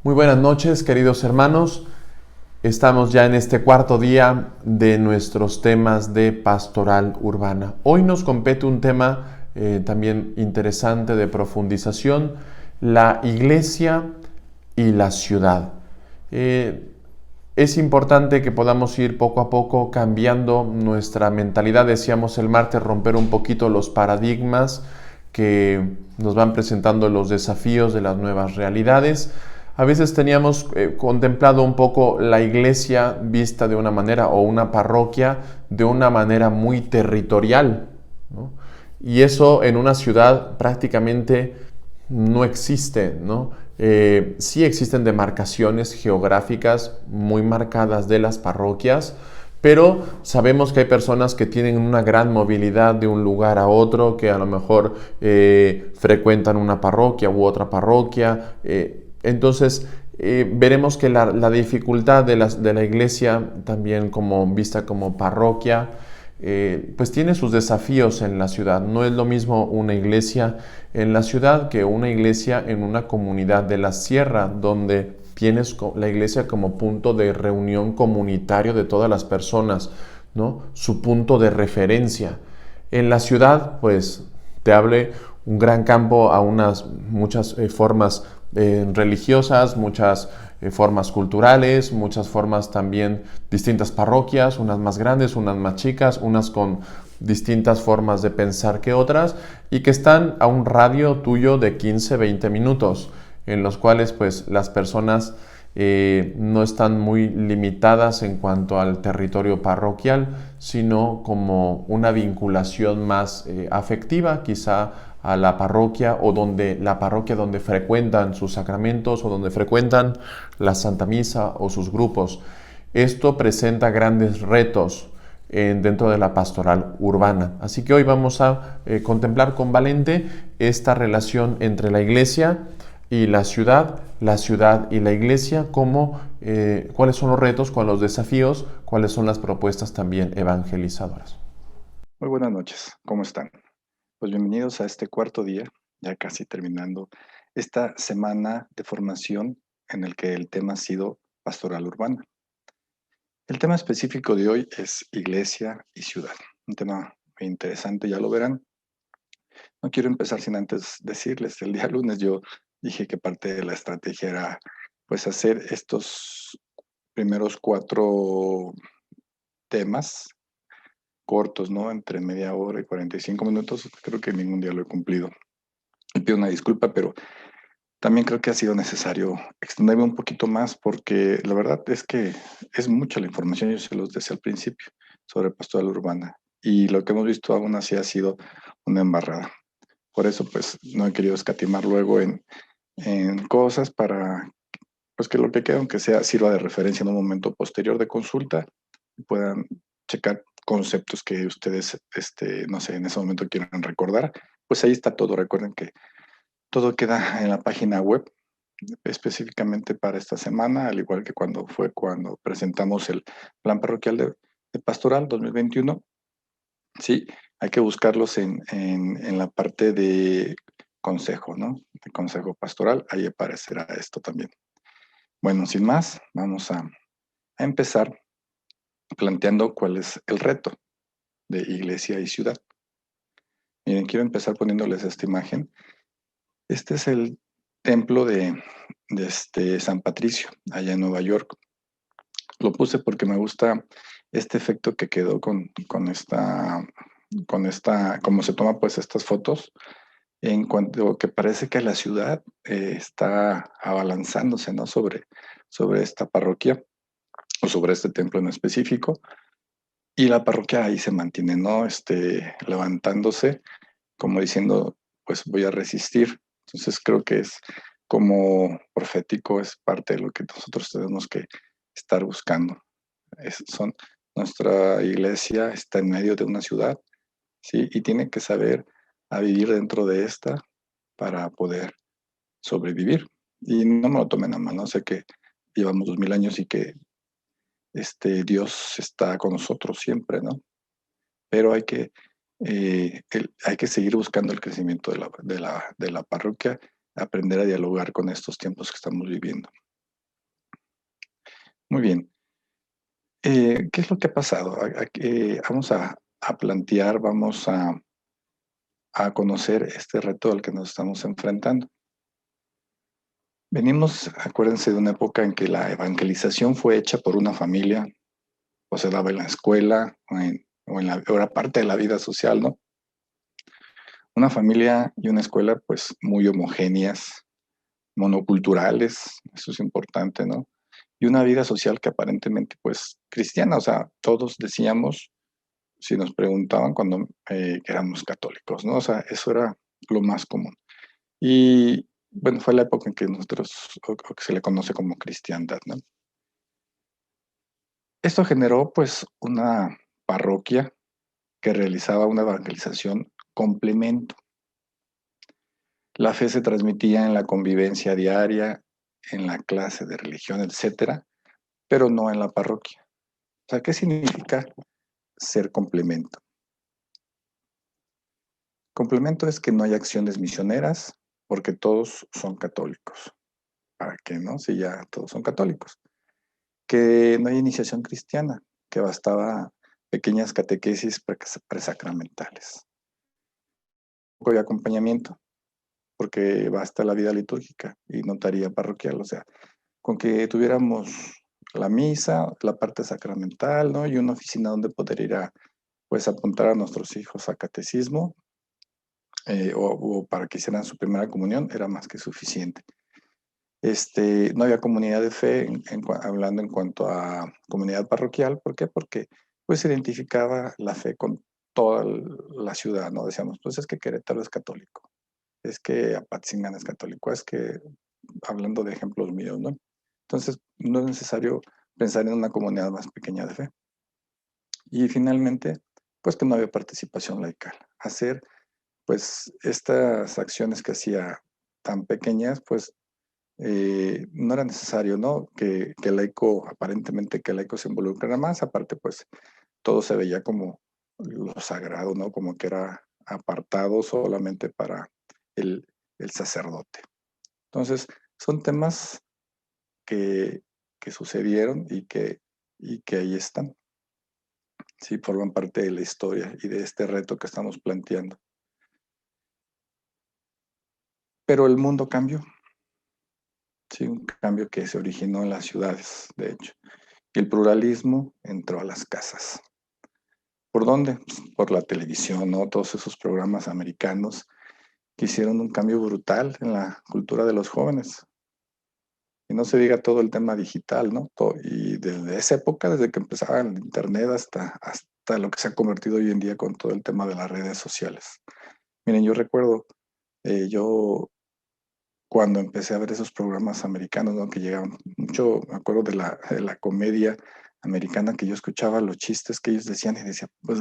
Muy buenas noches, queridos hermanos. Estamos ya en este cuarto día de nuestros temas de pastoral urbana. Hoy nos compete un tema también interesante de profundización, la iglesia y la ciudad. Es importante que podamos ir poco a poco cambiando nuestra mentalidad. Decíamos el martes, romper un poquito los paradigmas que nos van presentando los desafíos de las nuevas realidades. A veces teníamos contemplado un poco la iglesia vista de una manera o una parroquia de una manera muy territorial, ¿no? Y eso en una ciudad prácticamente no existe, ¿no? Sí existen demarcaciones geográficas muy marcadas de las parroquias, pero sabemos que hay personas que tienen una gran movilidad de un lugar a otro, que a lo mejor frecuentan una parroquia u otra parroquia. Entonces, veremos que la dificultad de la iglesia, también como vista como parroquia, pues tiene sus desafíos en la ciudad. No es lo mismo una iglesia en la ciudad que una iglesia en una comunidad de la sierra, donde tienes la iglesia como punto de reunión comunitario de todas las personas, ¿no? Su punto de referencia. En la ciudad, pues, te abre un gran campo a muchas formas religiosas, muchas formas culturales, muchas formas también, distintas parroquias, unas más grandes, unas más chicas, unas con distintas formas de pensar que otras, y que están a un radio tuyo de 15, 20 minutos, en los cuales pues las personas no están muy limitadas en cuanto al territorio parroquial, sino como una vinculación más afectiva, quizá a la parroquia o la parroquia donde frecuentan sus sacramentos o donde frecuentan la Santa Misa o sus grupos. Esto presenta grandes retos dentro de la pastoral urbana. Así que hoy vamos a contemplar con Valente esta relación entre la iglesia y la ciudad y la iglesia, cuáles son los retos, cuáles son los desafíos, cuáles son las propuestas también evangelizadoras. Muy buenas noches, ¿cómo están? Pues bienvenidos a este cuarto día, ya casi terminando esta semana de formación en el que el tema ha sido pastoral urbana. El tema específico de hoy es iglesia y ciudad, un tema muy interesante, ya lo verán. No quiero empezar sin antes decirles, el día lunes yo dije que parte de la estrategia era pues hacer estos primeros 4 temas cortos, ¿no? Entre media hora y 45 minutos, creo que ningún día lo he cumplido. Y pido una disculpa, pero también creo que ha sido necesario extenderme un poquito más porque la verdad es que es mucha la información, yo se los decía al principio, sobre pastoral urbana. Y lo que hemos visto aún así ha sido una embarrada. Por eso, pues, no he querido escatimar luego en cosas para pues, que lo que quede, aunque sea, sirva de referencia en un momento posterior de consulta y puedan checar conceptos que ustedes, no sé, en ese momento quieran recordar. Pues ahí está todo. Recuerden que todo queda en la página web específicamente para esta semana, al igual que cuando presentamos el plan parroquial de pastoral 2021. Sí, hay que buscarlos en la parte de consejo, ¿no? De consejo pastoral, ahí aparecerá esto también. Bueno, sin más, vamos a empezar planteando cuál es el reto de iglesia y ciudad. Miren, quiero empezar poniéndoles esta imagen. Este es el templo de San Patricio, allá en Nueva York. Lo puse porque me gusta este efecto que quedó con esta, como se toma pues estas fotos, en cuanto que parece que la ciudad está abalanzándose, ¿no? Sobre esta parroquia o sobre este templo en específico, y la parroquia ahí se mantiene, ¿no? Levantándose, como diciendo, pues voy a resistir. Entonces creo que es como profético, es parte de lo que nosotros tenemos que estar buscando. Nuestra iglesia está en medio de una ciudad, ¿sí? Y tiene que saber a vivir dentro de esta para poder sobrevivir. Y no me lo tomen a mal, ¿no? Sé que llevamos 2000 años y que Dios está con nosotros siempre, ¿no? Pero hay que seguir buscando el crecimiento de la parroquia, aprender a dialogar con estos tiempos que estamos viviendo. Muy bien. ¿Qué es lo que ha pasado? Vamos a plantear, vamos a conocer este reto al que nos estamos enfrentando. Venimos, acuérdense, de una época en que la evangelización fue hecha por una familia, o se daba en la escuela, o era parte de la vida social, ¿no? Una familia y una escuela, pues, muy homogéneas, monoculturales, eso es importante, ¿no? Y una vida social que aparentemente, pues, cristiana, o sea, todos decíamos, si nos preguntaban cuando que éramos católicos, ¿no? O sea, eso era lo más común. Y bueno, fue la época en que o que se le conoce como cristiandad, ¿no? Esto generó, pues, una parroquia que realizaba una evangelización complemento. La fe se transmitía en la convivencia diaria, en la clase de religión, etcétera, pero no en la parroquia. O sea, ¿qué significa ser complemento? Complemento es que no hay acciones misioneras porque todos son católicos. ¿Para qué no? Si ya todos son católicos. Que no hay iniciación cristiana, que bastaba pequeñas catequesis presacramentales. Poco de acompañamiento, porque basta la vida litúrgica y notaría parroquial, o sea, con que tuviéramos la misa, la parte sacramental, ¿no? Y una oficina donde poder ir a, pues, apuntar a nuestros hijos a catecismo, o para que hicieran su primera comunión, era más que suficiente. No había comunidad de fe, hablando en cuanto a comunidad parroquial. ¿Por qué? Porque pues se identificaba la fe con toda la ciudad, ¿no? Decíamos, pues es que Querétaro es católico, es que Apatzingán es católico, es que, hablando de ejemplos míos, ¿no? Entonces, no es necesario pensar en una comunidad más pequeña de fe. Y finalmente, pues que no había participación laical. Hacer, pues, estas acciones que hacía tan pequeñas, pues, no era necesario, ¿no? Que el laico, aparentemente que el laico se involucrara más, aparte pues todo se veía como lo sagrado, ¿no? Como que era apartado solamente para el, el sacerdote. Entonces, son temas que, que sucedieron y que ahí están, ¿sí? Forman parte de la historia y de este reto que estamos planteando. Pero el mundo cambió, ¿sí? Un cambio que se originó en las ciudades, de hecho. Y el pluralismo entró a las casas. ¿Por dónde? Pues, por la televisión, ¿no? Todos esos programas americanos que hicieron un cambio brutal en la cultura de los jóvenes. Y no se diga todo el tema digital, ¿no? Y desde esa época, desde que empezaba el Internet hasta lo que se ha convertido hoy en día con todo el tema de las redes sociales. Miren, yo recuerdo, yo cuando empecé a ver esos programas americanos, ¿no? Que llegaban mucho, me acuerdo de la comedia americana, que yo escuchaba los chistes que ellos decían y decía, pues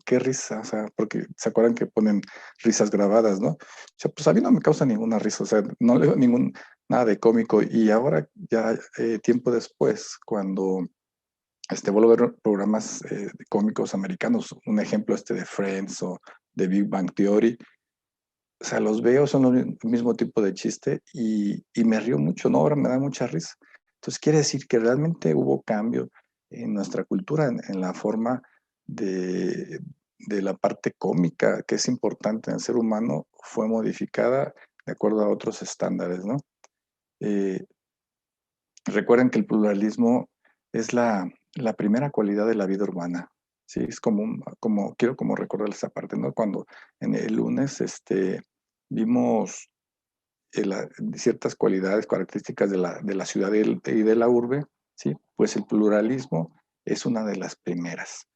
qué risa, o sea, porque se acuerdan que ponen risas grabadas, ¿no? O sea, pues a mí no me causa ninguna risa, o sea, no le veo nada de cómico. Y ahora ya, tiempo después, cuando vuelvo a ver programas cómicos americanos, un ejemplo de Friends o de Big Bang Theory, o sea, los veo, son el mismo tipo de chiste y me río mucho, ¿no? Ahora me da mucha risa. Entonces quiere decir que realmente hubo cambio en nuestra cultura, en la forma de, de la parte cómica, que es importante en el ser humano, fue modificada de acuerdo a otros estándares, ¿no? Eh, Recuerden que el pluralismo es la primera cualidad de la vida urbana. Sí, es quiero como recordarles esa parte, ¿no? Cuando en el lunes, vimos ciertas cualidades, características de la ciudad y de la urbe, ¿sí? Pues el pluralismo es una de las primeras,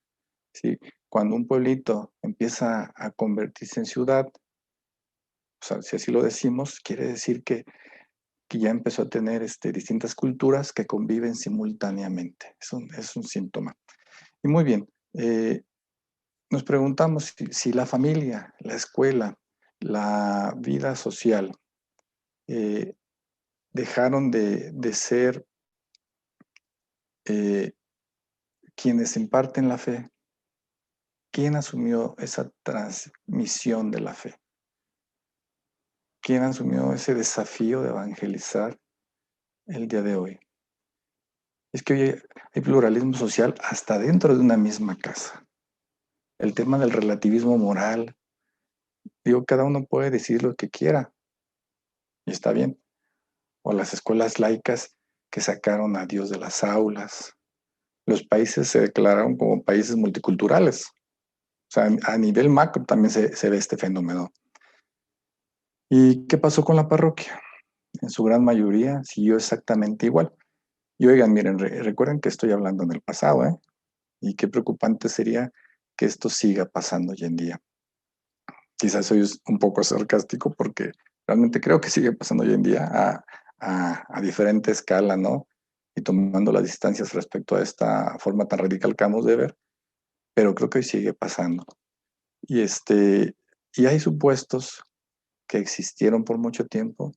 ¿sí? Cuando un pueblito empieza a convertirse en ciudad, o sea, si así lo decimos, quiere decir que ya empezó a tener distintas culturas que conviven simultáneamente. Es un síntoma. Y muy bien, nos preguntamos si la familia, la escuela, la vida social, eh, dejaron de ser eh, quienes imparten la fe. ¿Quién asumió esa transmisión de la fe? ¿Quién asumió ese desafío de evangelizar el día de hoy? Es que hoy hay pluralismo social hasta dentro de una misma casa. El tema del relativismo moral, digo, cada uno puede decir lo que quiera y está bien. O las escuelas laicas que sacaron a Dios de las aulas. Los países se declararon como países multiculturales. O sea, a nivel macro también se ve este fenómeno. ¿Y qué pasó con la parroquia? En su gran mayoría siguió exactamente igual. Y oigan, miren, recuerden que estoy hablando en el pasado, ¿eh? Y qué preocupante sería que esto siga pasando hoy en día. Quizás soy un poco sarcástico porque realmente creo que sigue pasando hoy en día a diferente escala, ¿no? Y tomando las distancias respecto a esta forma tan radical que acabamos de ver, pero creo que hoy sigue pasando. Y, y hay supuestos que existieron por mucho tiempo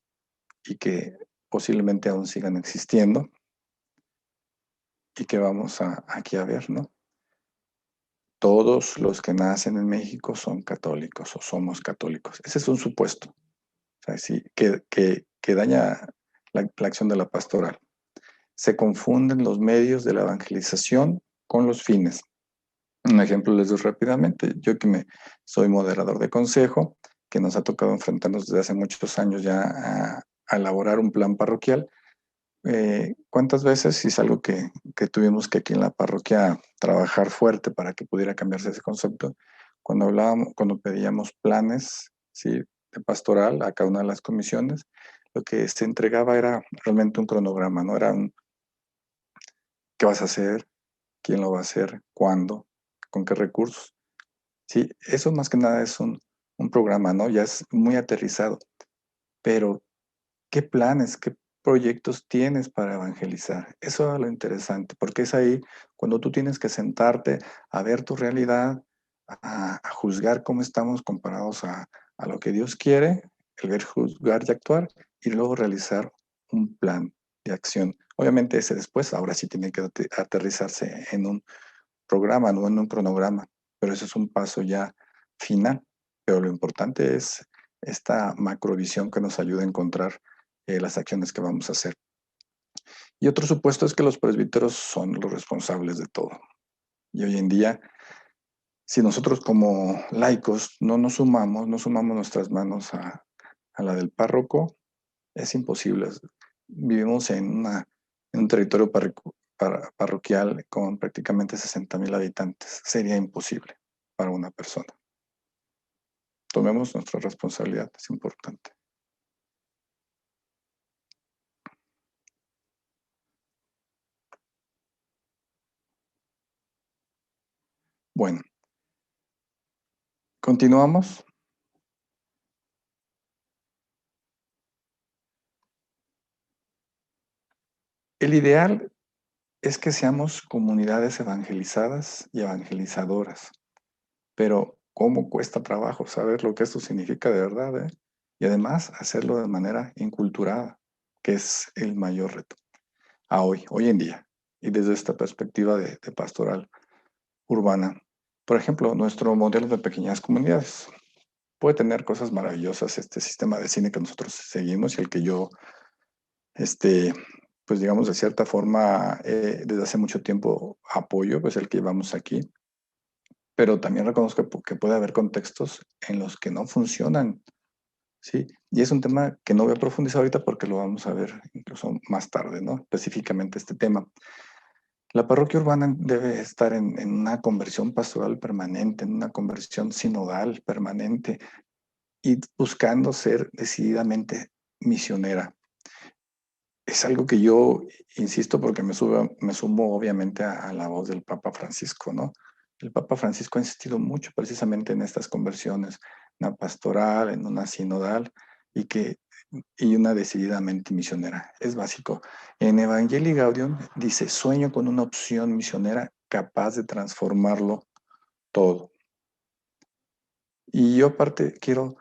y que posiblemente aún sigan existiendo y que vamos aquí a ver, ¿no? Todos los que nacen en México son católicos o somos católicos. Ese es un supuesto, o sea, sí, que daña la acción de la pastoral. Se confunden los medios de la evangelización con los fines. Un ejemplo les doy rápidamente. Yo soy moderador de consejo, que nos ha tocado enfrentarnos desde hace muchos años ya a elaborar un plan parroquial. ¿Cuántas veces, y es algo que tuvimos que aquí en la parroquia trabajar fuerte para que pudiera cambiarse ese concepto, cuando pedíamos planes, ¿sí?, de pastoral a cada una de las comisiones, lo que se entregaba era realmente un cronograma, ¿no? Era un qué vas a hacer, quién lo va a hacer, cuándo, con qué recursos. Sí, eso más que nada es un programa, ¿no? Ya es muy aterrizado, pero ¿qué planes, qué proyectos tienes para evangelizar? Eso es lo interesante, porque es ahí cuando tú tienes que sentarte a ver tu realidad, a juzgar cómo estamos comparados a lo que Dios quiere, el ver, juzgar y actuar, y luego realizar un plan de acción. Obviamente ese después, ahora sí tiene que aterrizarse en un programa, no en un cronograma, pero eso es un paso ya final. Pero lo importante es esta macrovisión que nos ayuda a encontrar las acciones que vamos a hacer. Y otro supuesto es que los presbíteros son los responsables de todo. Y hoy en día, si nosotros como laicos no sumamos nuestras manos a la del párroco, es imposible. Vivimos en un territorio parroquial con prácticamente 60,000 habitantes. Sería imposible para una persona. Tomemos nuestra responsabilidad, es importante. Bueno, continuamos. El ideal es que seamos comunidades evangelizadas y evangelizadoras, pero ¿cómo cuesta trabajo saber lo que esto significa de verdad, eh? Y además hacerlo de manera inculturada, que es el mayor reto hoy en día, y desde esta perspectiva de pastoral urbana. Por ejemplo, nuestro modelo de pequeñas comunidades puede tener cosas maravillosas, este sistema de cine que nosotros seguimos y el que yo, este, pues digamos de cierta forma, desde hace mucho tiempo apoyo, pues el que llevamos aquí, pero también reconozco que puede haber contextos en los que no funcionan, ¿sí? Y es un tema que no voy a profundizar ahorita porque lo vamos a ver incluso más tarde, ¿no? Específicamente este tema. La parroquia urbana debe estar en una conversión pastoral permanente, en una conversión sinodal permanente y buscando ser decididamente misionera. Es algo que yo insisto porque me sumo obviamente a la voz del Papa Francisco, ¿no? El Papa Francisco ha insistido mucho precisamente en estas conversiones, una pastoral, en una sinodal y una decididamente misionera. Es básico. En Evangelii Gaudium dice, sueño con una opción misionera capaz de transformarlo todo. Y yo aparte quiero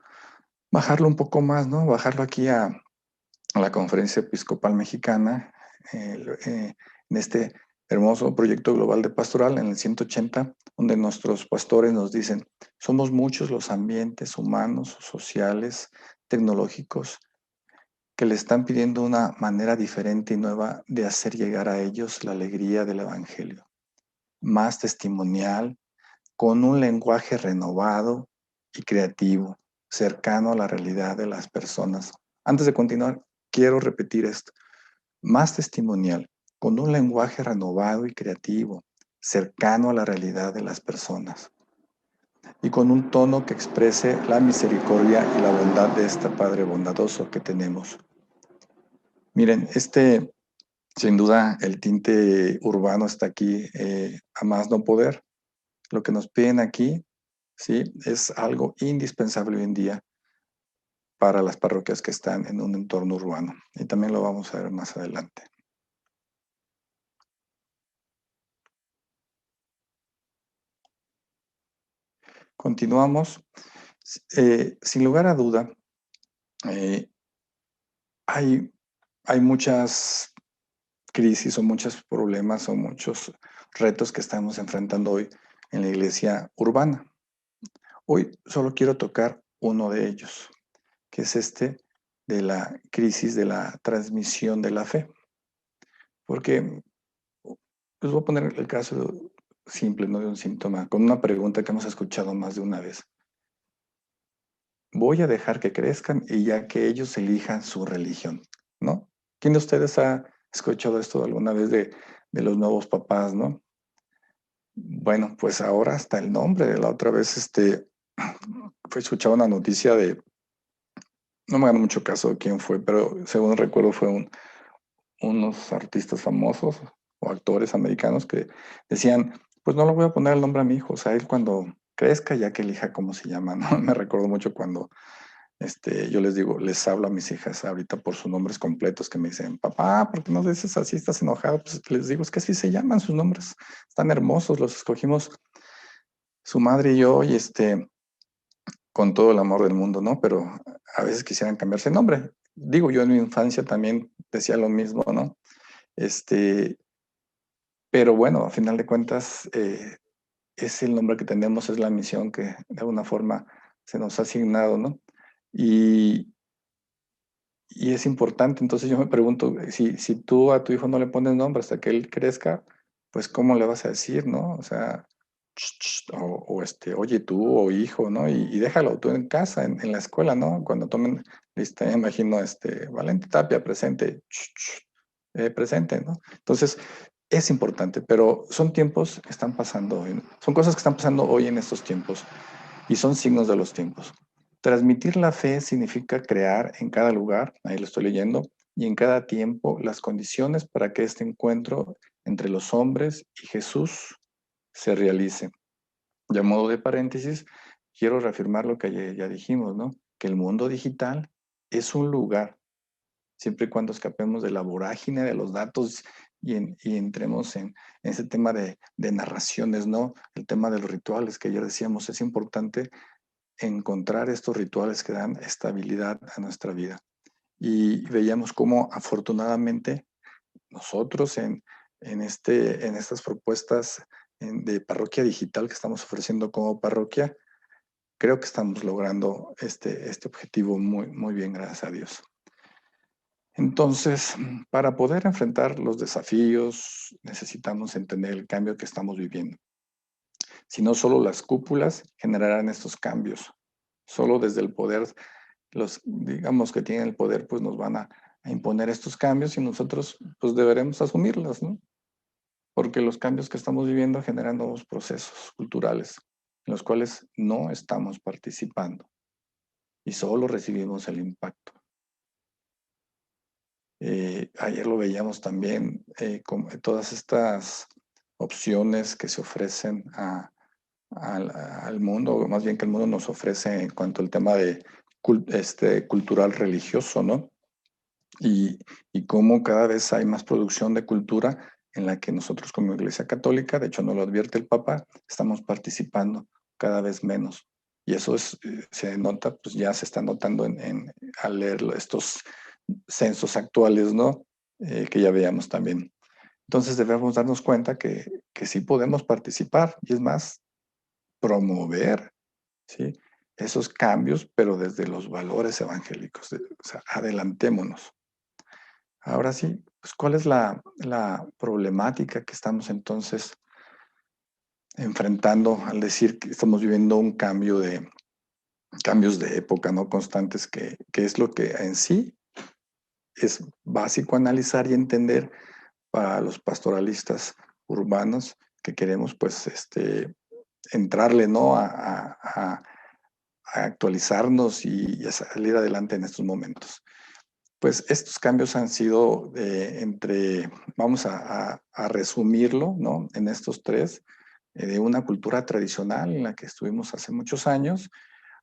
bajarlo un poco más, ¿no? Bajarlo aquí a la Conferencia Episcopal Mexicana, en este hermoso proyecto global de pastoral, en el 180, donde nuestros pastores nos dicen, somos muchos los ambientes humanos, sociales, tecnológicos, que le están pidiendo una manera diferente y nueva de hacer llegar a ellos la alegría del Evangelio, más testimonial, con un lenguaje renovado y creativo, cercano a la realidad de las personas. Antes de continuar, quiero repetir esto. Más testimonial, con un lenguaje renovado y creativo, cercano a la realidad de las personas, y con un tono que exprese la misericordia y la bondad de este Padre bondadoso que tenemos. Miren, sin duda, el tinte urbano está aquí a más no poder. Lo que nos piden aquí, sí, es algo indispensable hoy en día para las parroquias que están en un entorno urbano. Y también lo vamos a ver más adelante. Continuamos. Sin lugar a duda, eh, hay muchas crisis o muchos problemas o muchos retos que estamos enfrentando hoy en la iglesia urbana. Hoy solo quiero tocar uno de ellos, que es de la crisis de la transmisión de la fe. Porque les voy a poner el caso simple, ¿no? De un síntoma, con una pregunta que hemos escuchado más de una vez. Voy a dejar que crezcan y ya que ellos elijan su religión, ¿no? ¿Quién de ustedes ha escuchado esto alguna vez de los nuevos papás, ¿no? Bueno, pues ahora hasta el nombre. La otra vez escuchaba una noticia no me hagan mucho caso de quién fue, pero según recuerdo fue unos artistas famosos o actores americanos que decían, pues no le voy a poner el nombre a mi hijo, o sea, él cuando crezca ya que elija cómo se llama, ¿no? Me recuerdo mucho cuando yo les digo, les hablo a mis hijas ahorita por sus nombres completos que me dicen, papá, ¿por qué no dices así? ¿Estás enojado? Pues les digo, es que así se llaman sus nombres, están hermosos, los escogimos su madre y yo, y con todo el amor del mundo, ¿no? Pero a veces quisieran cambiarse el nombre. Digo, yo en mi infancia también decía lo mismo, ¿no? Pero bueno, a final de cuentas, es el nombre que tenemos, es la misión que de alguna forma se nos ha asignado, ¿no? Y, y es importante, entonces yo me pregunto, si tú a tu hijo no le pones nombre hasta que él crezca, pues ¿cómo le vas a decir, no? O sea, oye tú o hijo, ¿no? Y déjalo tú en casa, en la escuela, ¿no? Cuando tomen lista, me imagino, Valente Tapia, presente, presente, ¿no? Entonces, es importante, pero son tiempos que están pasando, son cosas que están pasando hoy en estos tiempos y son signos de los tiempos. Transmitir la fe significa crear en cada lugar, ahí lo estoy leyendo, y en cada tiempo las condiciones para que este encuentro entre los hombres y Jesús se realice. Y a modo de paréntesis, quiero reafirmar lo que ya dijimos, ¿no? Que el mundo digital es un lugar, siempre y cuando escapemos de la vorágine de los datos y entremos en ese tema de narraciones, ¿no? El tema de los rituales que ya decíamos, es importante encontrar estos rituales que dan estabilidad a nuestra vida. Y veíamos cómo afortunadamente nosotros en estas propuestas de parroquia digital que estamos ofreciendo como parroquia, creo que estamos logrando este objetivo muy, muy bien, gracias a Dios. Entonces, para poder enfrentar los desafíos, necesitamos entender el cambio que estamos viviendo. Si no, solo las cúpulas generarán estos cambios. Solo desde el poder, digamos que tienen el poder, pues nos van a imponer estos cambios y nosotros pues deberemos asumirlos, ¿no? Porque los cambios que estamos viviendo generan nuevos procesos culturales en los cuales no estamos participando y solo recibimos el impacto. Ayer lo veíamos también con todas estas opciones que se ofrecen al mundo, o más bien que el mundo nos ofrece en cuanto al tema de cultural religioso, ¿no? Y cómo cada vez hay más producción de cultura en la que nosotros como Iglesia Católica, de hecho no lo advierte el Papa, estamos participando cada vez menos. Y eso se nota, pues ya se está notando al leer estos censos actuales, ¿no? Que ya veíamos también. Entonces debemos darnos cuenta que sí podemos participar y es más, promover, ¿sí? Esos cambios, pero desde los valores evangélicos. O sea, adelantémonos. Ahora sí, pues, ¿cuál es la problemática que estamos entonces enfrentando al decir que estamos viviendo un cambios de época, ¿no? Constantes, que es lo que en sí es básico analizar y entender para los pastoralistas urbanos que queremos, pues, entrarle, ¿no? A actualizarnos y a salir adelante en estos momentos. Pues estos cambios han sido vamos a resumirlo, ¿no? En estos tres, de una cultura tradicional en la que estuvimos hace muchos años,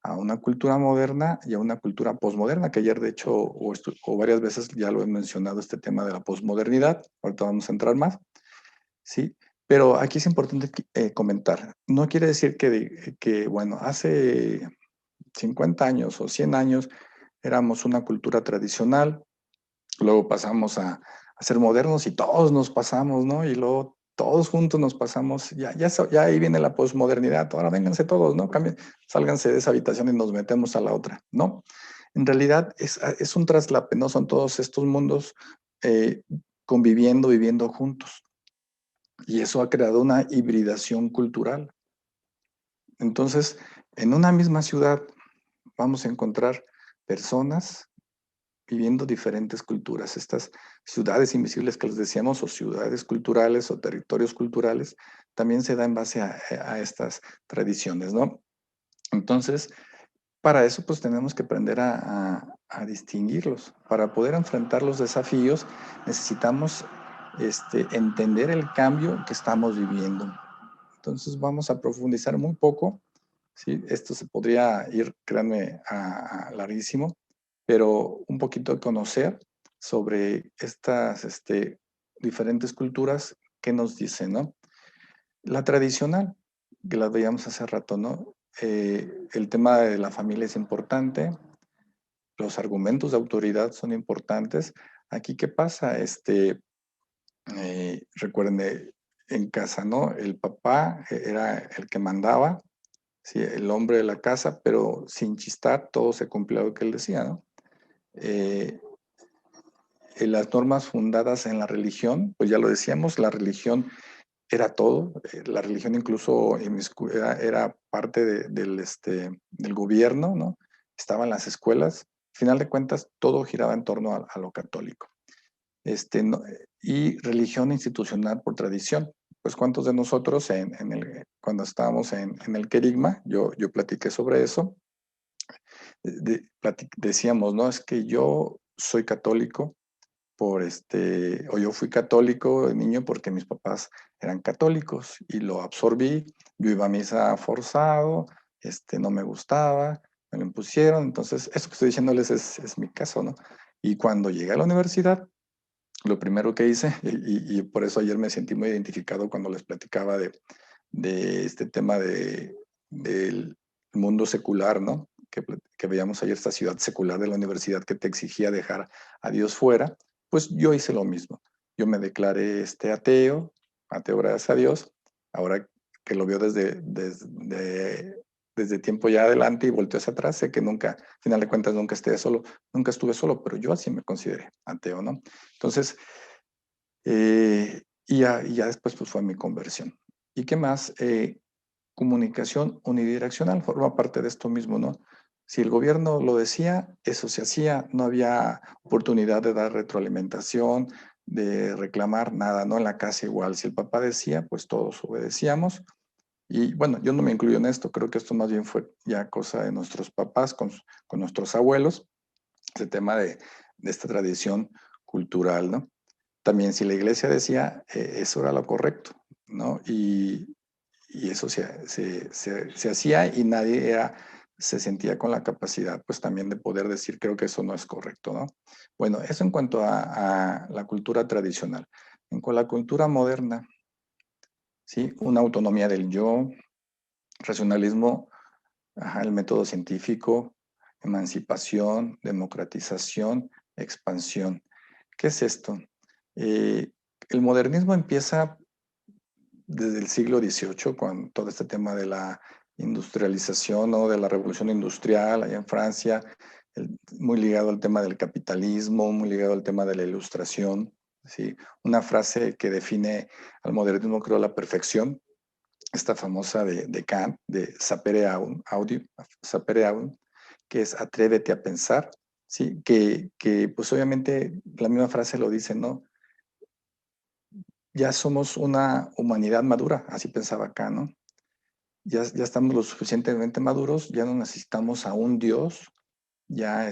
a una cultura moderna y a una cultura posmoderna, que ayer de hecho o varias veces ya lo he mencionado este tema de la posmodernidad, ahorita vamos a entrar más, ¿sí? Pero aquí es importante comentar, no quiere decir bueno, hace 50 años o 100 años éramos una cultura tradicional, luego pasamos a ser modernos y todos nos pasamos, ¿no? Y luego todos juntos nos pasamos, ya ahí viene la posmodernidad, ahora vénganse todos, ¿no? Cambien, sálganse de esa habitación y nos metemos a la otra, ¿no? En realidad es un traslape, ¿no? Son todos estos mundos eh, conviviendo, viviendo juntos. Y eso ha creado una hibridación cultural. Entonces, en una misma ciudad vamos a encontrar personas viviendo diferentes culturas. Estas ciudades invisibles que les decíamos, o ciudades culturales o territorios culturales, también se da en base a estas tradiciones, ¿no? Entonces, para eso pues tenemos que aprender a distinguirlos. Para poder enfrentar los desafíos necesitamos entender el cambio que estamos viviendo. Entonces vamos a profundizar muy poco, ¿sí? Esto se podría ir, créanme, a larguísimo, pero un poquito de conocer sobre estas diferentes culturas que nos dicen, ¿no? La tradicional, que la veíamos hace rato, ¿no? El tema de la familia es importante, los argumentos de autoridad son importantes. Aquí, ¿qué pasa? Recuerden, en casa, ¿no? El papá era el que mandaba, ¿sí? El hombre de la casa, pero sin chistar, todo se cumplía lo que él decía, ¿no? Eh, las normas fundadas en la religión, pues ya lo decíamos, la religión era todo, la religión incluso era parte del gobierno, ¿no? Estaban las escuelas, al final de cuentas todo giraba en torno a lo católico. No, y religión institucional por tradición. Pues cuántos de nosotros cuando estábamos en el querigma, yo platiqué sobre eso, decíamos, no, es que yo soy católico o yo fui católico de niño porque mis papás eran católicos y lo absorbí, yo iba a misa forzado, no me gustaba, me lo impusieron, entonces eso que estoy diciéndoles es mi caso, ¿no? Y cuando llegué a la universidad, lo primero que hice, y por eso ayer me sentí muy identificado cuando les platicaba de este tema del mundo secular, ¿no? Que veíamos ayer esta ciudad secular de la universidad que te exigía dejar a Dios fuera, pues yo hice lo mismo. Yo me declaré ateo gracias a Dios, ahora que lo veo desde tiempo ya adelante y volteo hacia atrás, sé que nunca, al final de cuentas, nunca estuve solo, pero yo así me consideré ateo, ¿no? Entonces, y ya después pues fue mi conversión. ¿Y qué más? Comunicación unidireccional forma parte de esto mismo, ¿no? Si el gobierno lo decía, eso se hacía, no había oportunidad de dar retroalimentación, de reclamar nada, ¿no? En la casa igual, si el papá decía, pues todos obedecíamos. Y bueno, yo no me incluyo en esto, creo que esto más bien fue ya cosa de nuestros papás con nuestros abuelos, ese tema de esta tradición cultural, ¿no? También si la iglesia decía, eso era lo correcto, ¿no? Y eso se hacía y nadie se sentía con la capacidad, pues también de poder decir, creo que eso no es correcto, ¿no? Bueno, eso en cuanto a la cultura tradicional. En cuanto a la cultura moderna, ¿sí? Una autonomía del yo, racionalismo, ajá, el método científico, emancipación, democratización, expansión. ¿Qué es esto? Eh, el modernismo empieza desde el siglo XVIII, con todo este tema de la industrialización, ¿no? De la revolución industrial allá en Francia, muy ligado al tema del capitalismo, muy ligado al tema de la ilustración. ¿Sí? Una frase que define al modernismo, creo, la perfección, esta famosa de Kant, de sapere audim, que es atrévete a pensar, ¿sí? Que pues obviamente la misma frase lo dice, ¿no? Ya somos una humanidad madura, así pensaba Kant, ¿no? Ya estamos lo suficientemente maduros, ya no necesitamos a un Dios, ya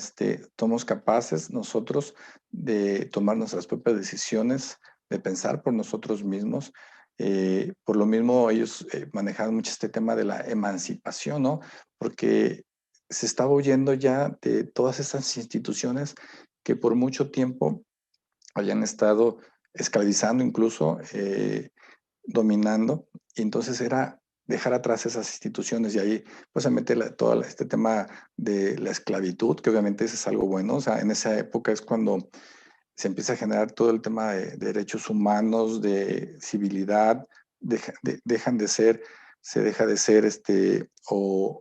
somos capaces nosotros de tomar nuestras propias decisiones, de pensar por nosotros mismos. Por lo mismo ellos manejaban mucho este tema de la emancipación, ¿no? Porque se estaba huyendo ya de todas esas instituciones que por mucho tiempo habían estado esclavizando incluso, dominando, y entonces era dejar atrás esas instituciones y ahí pues se mete todo este tema de la esclavitud, que obviamente eso es algo bueno, o sea, en esa época es cuando se empieza a generar todo el tema de derechos humanos, de civilidad, dejan de ser, se deja de ser o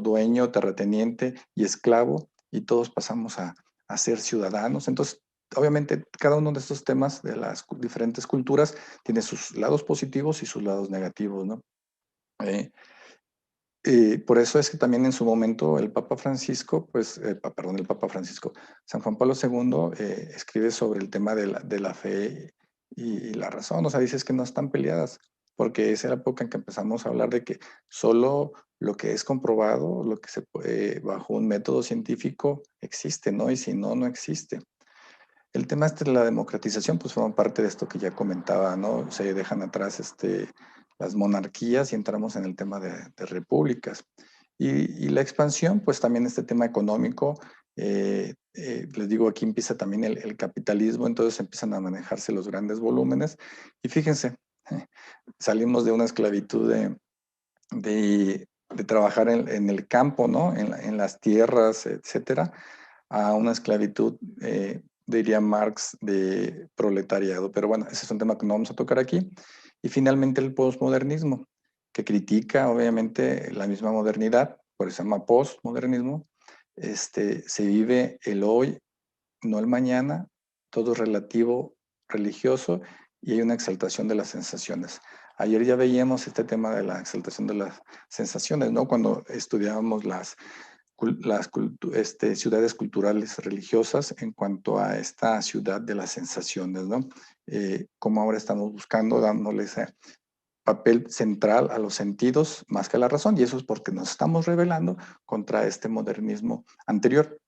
dueño, terrateniente y esclavo, y todos pasamos a ser ciudadanos. Entonces, obviamente, cada uno de estos temas de las diferentes culturas tiene sus lados positivos y sus lados negativos, ¿no? Eh, por eso es que también en su momento el Papa Francisco, el Papa Francisco, San Juan Pablo II escribe sobre el tema de la fe y la razón, o sea, dices que no están peleadas, porque es la época en que empezamos a hablar de que solo lo que es comprobado, lo que se puede, bajo un método científico existe, ¿no? Y si no, no existe. El tema de la democratización, pues forma parte de esto que ya comentaba, ¿no? Se dejan atrás las monarquías y entramos en el tema de repúblicas. Y la expansión, pues también este tema económico, les digo, aquí empieza también el capitalismo, entonces empiezan a manejarse los grandes volúmenes. Y fíjense, salimos de una esclavitud de trabajar en el campo, ¿no? En las tierras, etcétera, a una esclavitud, diría Marx, de proletariado. Pero bueno, ese es un tema que no vamos a tocar aquí. Y finalmente el postmodernismo, que critica obviamente la misma modernidad, por eso se llama postmodernismo. Se vive el hoy, no el mañana, todo es relativo, religioso, y hay una exaltación de las sensaciones. Ayer ya veíamos este tema de la exaltación de las sensaciones, ¿no? Cuando estudiábamos ciudades culturales religiosas en cuanto a esta ciudad de las sensaciones, ¿no? Como ahora estamos buscando, dándole ese papel central a los sentidos más que a la razón, y eso es porque nos estamos rebelando contra este modernismo anterior.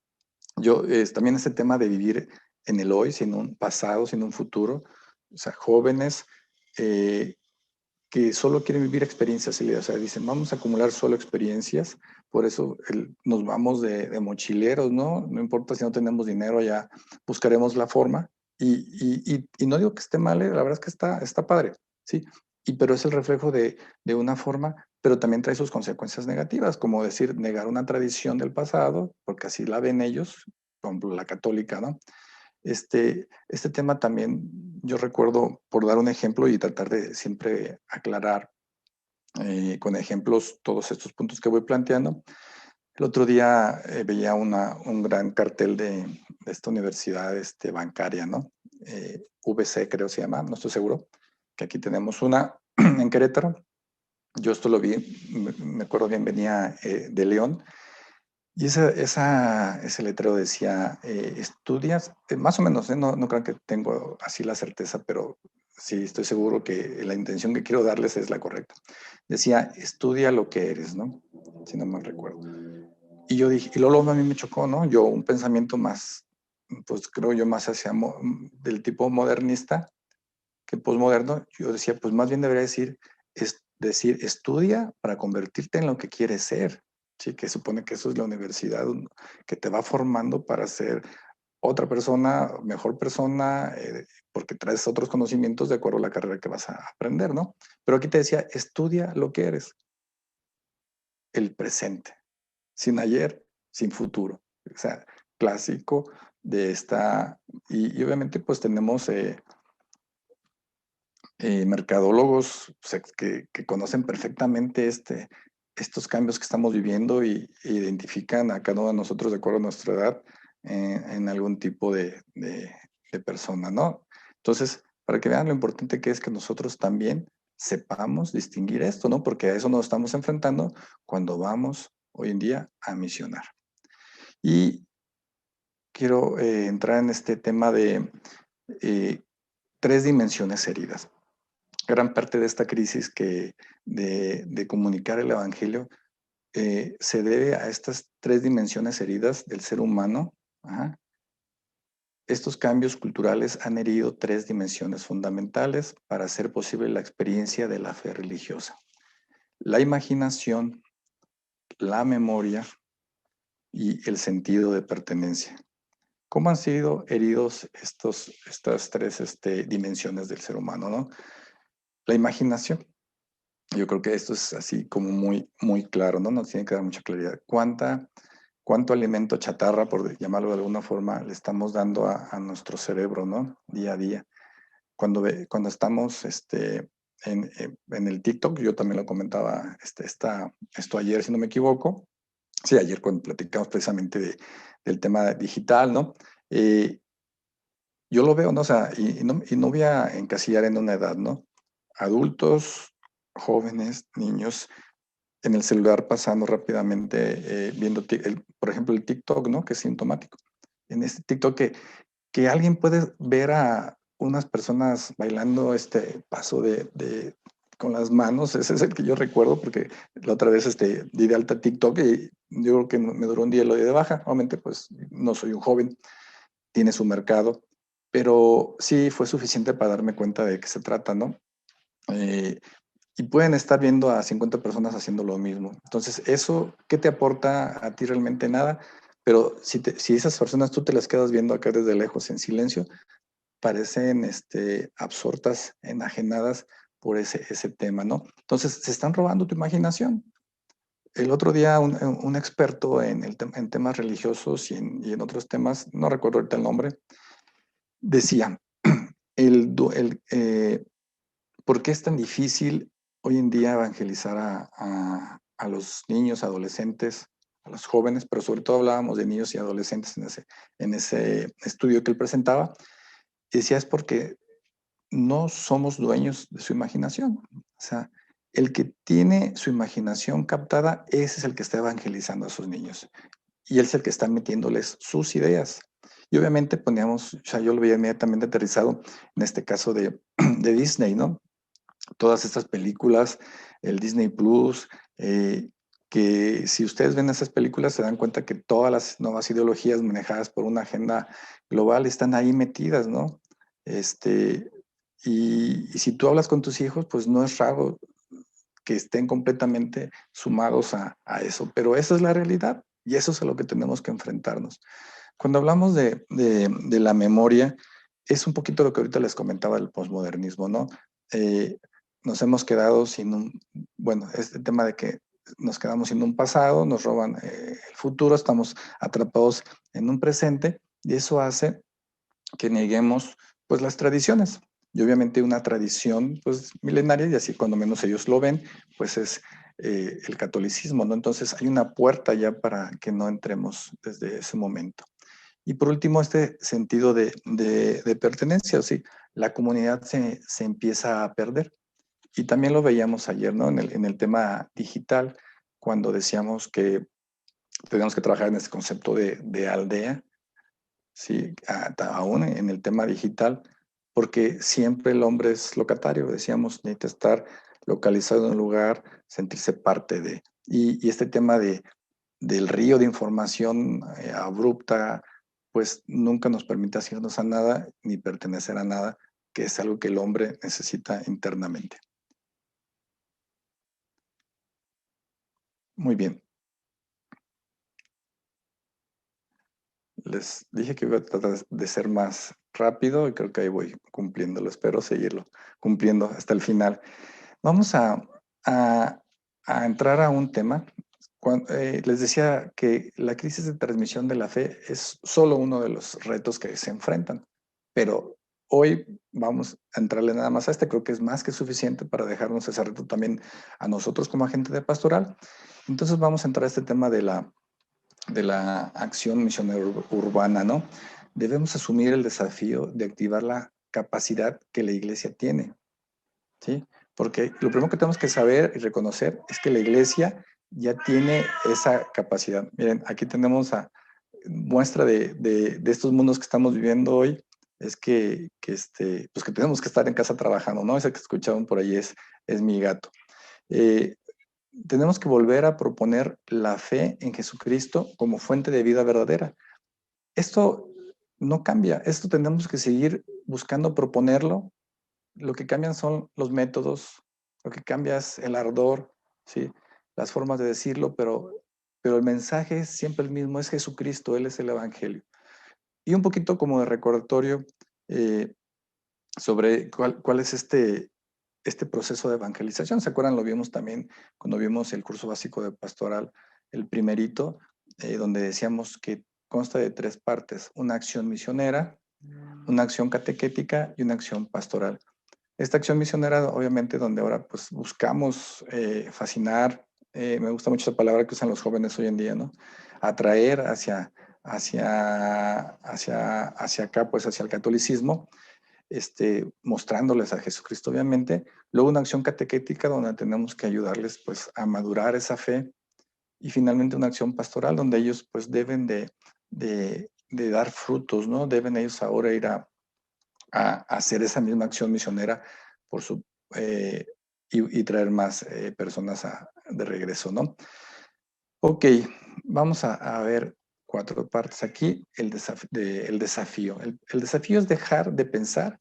También este tema de vivir en el hoy, sin un pasado, sin un futuro, o sea, jóvenes eh, que solo quieren vivir experiencias y o sea, dicen, vamos a acumular solo experiencias, por eso nos vamos de mochileros, ¿no? No importa si no tenemos dinero, ya buscaremos la forma. Y no digo que esté mal, la verdad es que está padre, ¿sí? Pero es el reflejo de una forma, pero también trae sus consecuencias negativas, como decir, negar una tradición del pasado, porque así la ven ellos, por ejemplo, la católica, ¿no? Este tema también, yo recuerdo, por dar un ejemplo y tratar de siempre aclarar con ejemplos todos estos puntos que voy planteando. El otro día veía un gran cartel de esta universidad bancaria, ¿no? VC creo se llama, no estoy seguro, que aquí tenemos una en Querétaro. Yo esto lo vi, me acuerdo bien, venía de León, y ese letrero decía, estudias, más o menos, no creo que tengo así la certeza, pero sí estoy seguro que la intención que quiero darles es la correcta. Decía, estudia lo que eres, ¿no? Si no mal recuerdo. Y yo dije, y luego a mí me chocó, ¿no? Yo, un pensamiento más, pues creo yo más del tipo modernista que posmoderno, yo decía, pues más bien debería decir, estudia para convertirte en lo que quieres ser. Sí, que supone que eso es la universidad que te va formando para ser otra persona, mejor persona, porque traes otros conocimientos de acuerdo a la carrera que vas a aprender, ¿no? Pero aquí te decía, estudia lo que eres, el presente, sin ayer, sin futuro. O sea, clásico de esta, y obviamente pues tenemos mercadólogos, que conocen perfectamente estos cambios que estamos viviendo y identifican a cada uno de nosotros de acuerdo a nuestra edad en algún tipo de persona, ¿no? Entonces, para que vean lo importante que es que nosotros también sepamos distinguir esto, ¿no? Porque a eso nos estamos enfrentando cuando vamos hoy en día a misionar. Y quiero entrar en este tema de tres dimensiones heridas. Gran parte de esta crisis de comunicar el Evangelio se debe a estas tres dimensiones heridas del ser humano. Ajá. Estos cambios culturales han herido tres dimensiones fundamentales para hacer posible la experiencia de la fe religiosa: la imaginación, la memoria y el sentido de pertenencia. ¿Cómo han sido heridos estas tres dimensiones del ser humano, ¿no? La imaginación. Yo creo que esto es así como muy, muy claro, ¿no? Nos tiene que dar mucha claridad. ¿Cuánto alimento chatarra, por llamarlo de alguna forma, le estamos dando a nuestro cerebro, ¿no? Día a día. Cuando estamos en el TikTok, yo también lo comentaba esto ayer, si no me equivoco. Sí, ayer cuando platicamos precisamente del tema digital, ¿no? Yo lo veo, ¿no? O sea, y no voy a encasillar en una edad, ¿no? Adultos, jóvenes, niños, en el celular pasando rápidamente, viendo, por ejemplo, el TikTok, ¿no? Que es sintomático. En este TikTok que alguien puede ver a unas personas bailando este paso con las manos. Ese es el que yo recuerdo porque la otra vez di de alta TikTok y yo creo que me duró un día y lo di de baja. Obviamente, pues no soy un joven, tiene su mercado, pero sí fue suficiente para darme cuenta de qué se trata, ¿no? Eh, y pueden estar viendo a 50 personas haciendo lo mismo. Entonces, ¿eso qué te aporta a ti? Realmente nada, pero si esas personas tú te las quedas viendo acá desde lejos en silencio, parecen absortas, enajenadas por ese tema, ¿no? Entonces, se están robando tu imaginación. El otro día un experto en temas religiosos y en otros temas, no recuerdo ahorita el nombre, decía, el, el, eh, ¿por qué es tan difícil hoy en día evangelizar a los niños, adolescentes, a los jóvenes? Pero sobre todo hablábamos de niños y adolescentes en ese estudio que él presentaba. Y decía, es porque no somos dueños de su imaginación. O sea, el que tiene su imaginación captada, ese es el que está evangelizando a sus niños. Y él es el que está metiéndoles sus ideas. Y obviamente poníamos, o sea, yo lo veía inmediatamente aterrizado en este caso de Disney, ¿no? Todas estas películas, el Disney Plus, que si ustedes ven esas películas se dan cuenta que todas las nuevas ideologías manejadas por una agenda global están ahí metidas, ¿no? Y si tú hablas con tus hijos, pues no es raro que estén completamente sumados a eso, pero esa es la realidad y eso es a lo que tenemos que enfrentarnos. Cuando hablamos de la memoria, es un poquito lo que ahorita les comentaba del posmodernismo, ¿no? Eh, nos hemos quedado bueno, este tema de que nos quedamos sin un pasado, nos roban el futuro, estamos atrapados en un presente y eso hace que neguemos pues las tradiciones. Y obviamente una tradición pues milenaria, y así cuando menos ellos lo ven, pues es el catolicismo, ¿no? Entonces hay una puerta ya para que no entremos desde ese momento. Y por último, este sentido de pertenencia, o sí, la comunidad se empieza a perder. Y también lo veíamos ayer, ¿no? En el tema digital, cuando decíamos que tenemos que trabajar en este concepto de aldea, ¿sí? Aún en el tema digital, porque siempre el hombre es locatario, decíamos, necesita estar localizado en un lugar, sentirse parte de. Y este tema del río de información abrupta, pues nunca nos permite hacernos a nada ni pertenecer a nada, que es algo que el hombre necesita internamente. Muy bien. Les dije que iba a tratar de ser más rápido y creo que ahí voy cumpliéndolo. Espero seguirlo cumpliendo hasta el final. Vamos a, a entrar a un tema. Les decía que la crisis de transmisión de la fe es solo uno de los retos que se enfrentan, pero hoy vamos a entrarle nada más a este, creo que es más que suficiente para dejarnos ese reto también a nosotros como agente de pastoral. Entonces vamos a entrar a este tema de la acción misionera urbana, ¿no? Debemos asumir el desafío de activar la capacidad que la iglesia tiene, ¿sí? Porque lo primero que tenemos que saber y reconocer es que la iglesia ya tiene esa capacidad. Miren, aquí tenemos a muestra de estos mundos que estamos viviendo hoy, es pues que tenemos que estar en casa trabajando, ¿no? Ese que escucharon por ahí es mi gato. Eh, Tenemos que volver a proponer la fe en Jesucristo como fuente de vida verdadera. Esto no cambia, esto tenemos que seguir buscando proponerlo. Lo que cambian son los métodos, lo que cambia es el ardor, ¿sí? Las formas de decirlo, pero el mensaje es siempre el mismo, es Jesucristo, Él es el Evangelio. Y un poquito como de recordatorio eh, sobre cuál es este proceso de evangelización. ¿Se acuerdan? Lo vimos también cuando vimos el curso básico de pastoral, el primerito, donde decíamos que consta de 3 partes: una acción misionera, una acción catequética y una acción pastoral. Esta acción misionera, obviamente, donde ahora pues buscamos fascinar, me gusta mucho esa palabra que usan los jóvenes hoy en día, ¿no? Atraer hacia acá, pues hacia el catolicismo, mostrándoles a Jesucristo, obviamente. Luego una acción catequética donde tenemos que ayudarles pues a madurar esa fe, y finalmente una acción pastoral donde ellos pues deben de dar frutos, ¿no? Deben ellos ahora ir a hacer esa misma acción misionera por y traer más personas de regreso, ¿no? Ok, vamos a ver 4 partes aquí. El desafío. El desafío es dejar de pensar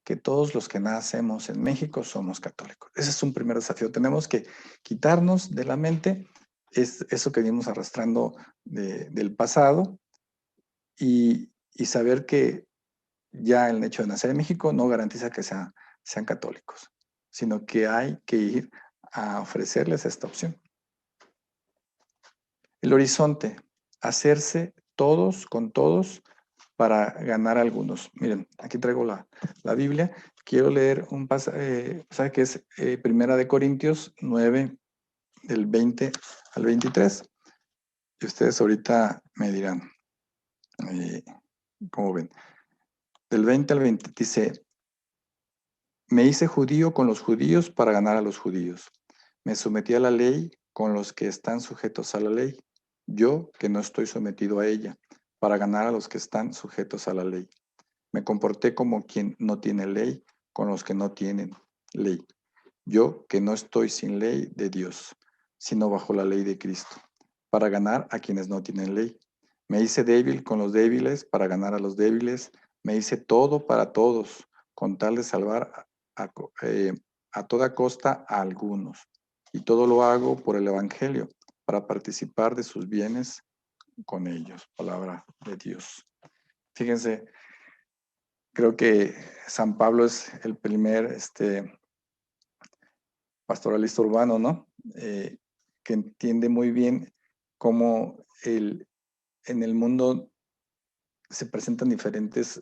que todos los que nacemos en México somos católicos. Ese es un primer desafío. Tenemos que quitarnos de la mente eso que venimos arrastrando del pasado, y saber que ya el hecho de nacer en México no garantiza que sean católicos, sino que hay que ir a ofrecerles esta opción. El horizonte, hacerse todos con todos para ganar a algunos. Miren, aquí traigo la Biblia. Quiero leer un pasaje que es Primera de Corintios 9, del 20 al 23. Y ustedes ahorita me dirán, eh, ¿cómo ven? Del 20 al 20 dice: me hice judío con los judíos para ganar a los judíos. Me sometí a la ley con los que están sujetos a la ley, yo que no estoy sometido a ella, para ganar a los que están sujetos a la ley. Me comporté como quien no tiene ley con los que no tienen ley, yo que no estoy sin ley de Dios, sino bajo la ley de Cristo, para ganar a quienes no tienen ley. Me hice débil con los débiles para ganar a los débiles. Me hice todo para todos, con tal de salvar a, eh, a toda costa a algunos. Y todo lo hago por el Evangelio, para participar de sus bienes con ellos. Palabra de Dios. Fíjense, creo que San Pablo es el primer pastoralista urbano, ¿no? Que entiende muy bien cómo en el mundo se presentan diferentes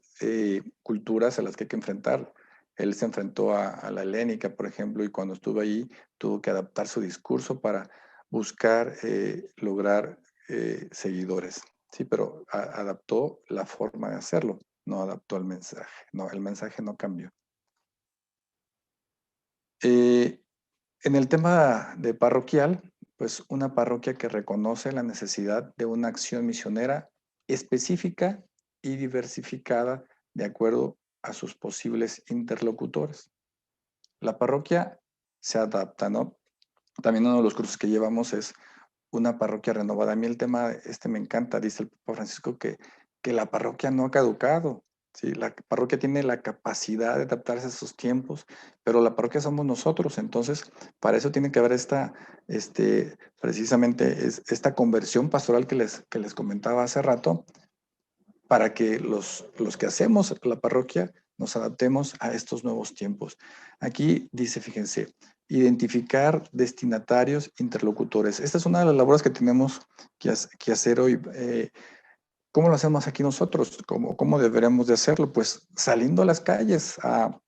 culturas a las que hay que enfrentar. Él se enfrentó a la helénica, por ejemplo, y cuando estuvo allí tuvo que adaptar su discurso para buscar lograr seguidores. Sí, pero adaptó la forma de hacerlo, no adaptó el mensaje. No, el mensaje no cambió. En el tema de parroquial, pues una parroquia que reconoce la necesidad de una acción misionera específica y diversificada de acuerdo a sus posibles interlocutores. La parroquia se adapta, ¿no? También uno de los cursos que llevamos es una parroquia renovada. A mí el tema me encanta, dice el Papa Francisco, que la parroquia no ha caducado. Sí, la parroquia tiene la capacidad de adaptarse a esos tiempos, pero la parroquia somos nosotros. Entonces, para eso tiene que haber precisamente esta conversión pastoral que les comentaba hace rato, para que los que hacemos la parroquia nos adaptemos a estos nuevos tiempos. Aquí dice, fíjense, identificar destinatarios, interlocutores. Esta es una de las labores que tenemos que hacer hoy. ¿Cómo lo hacemos aquí nosotros? ¿Cómo deberíamos de hacerlo? Pues saliendo a las calles a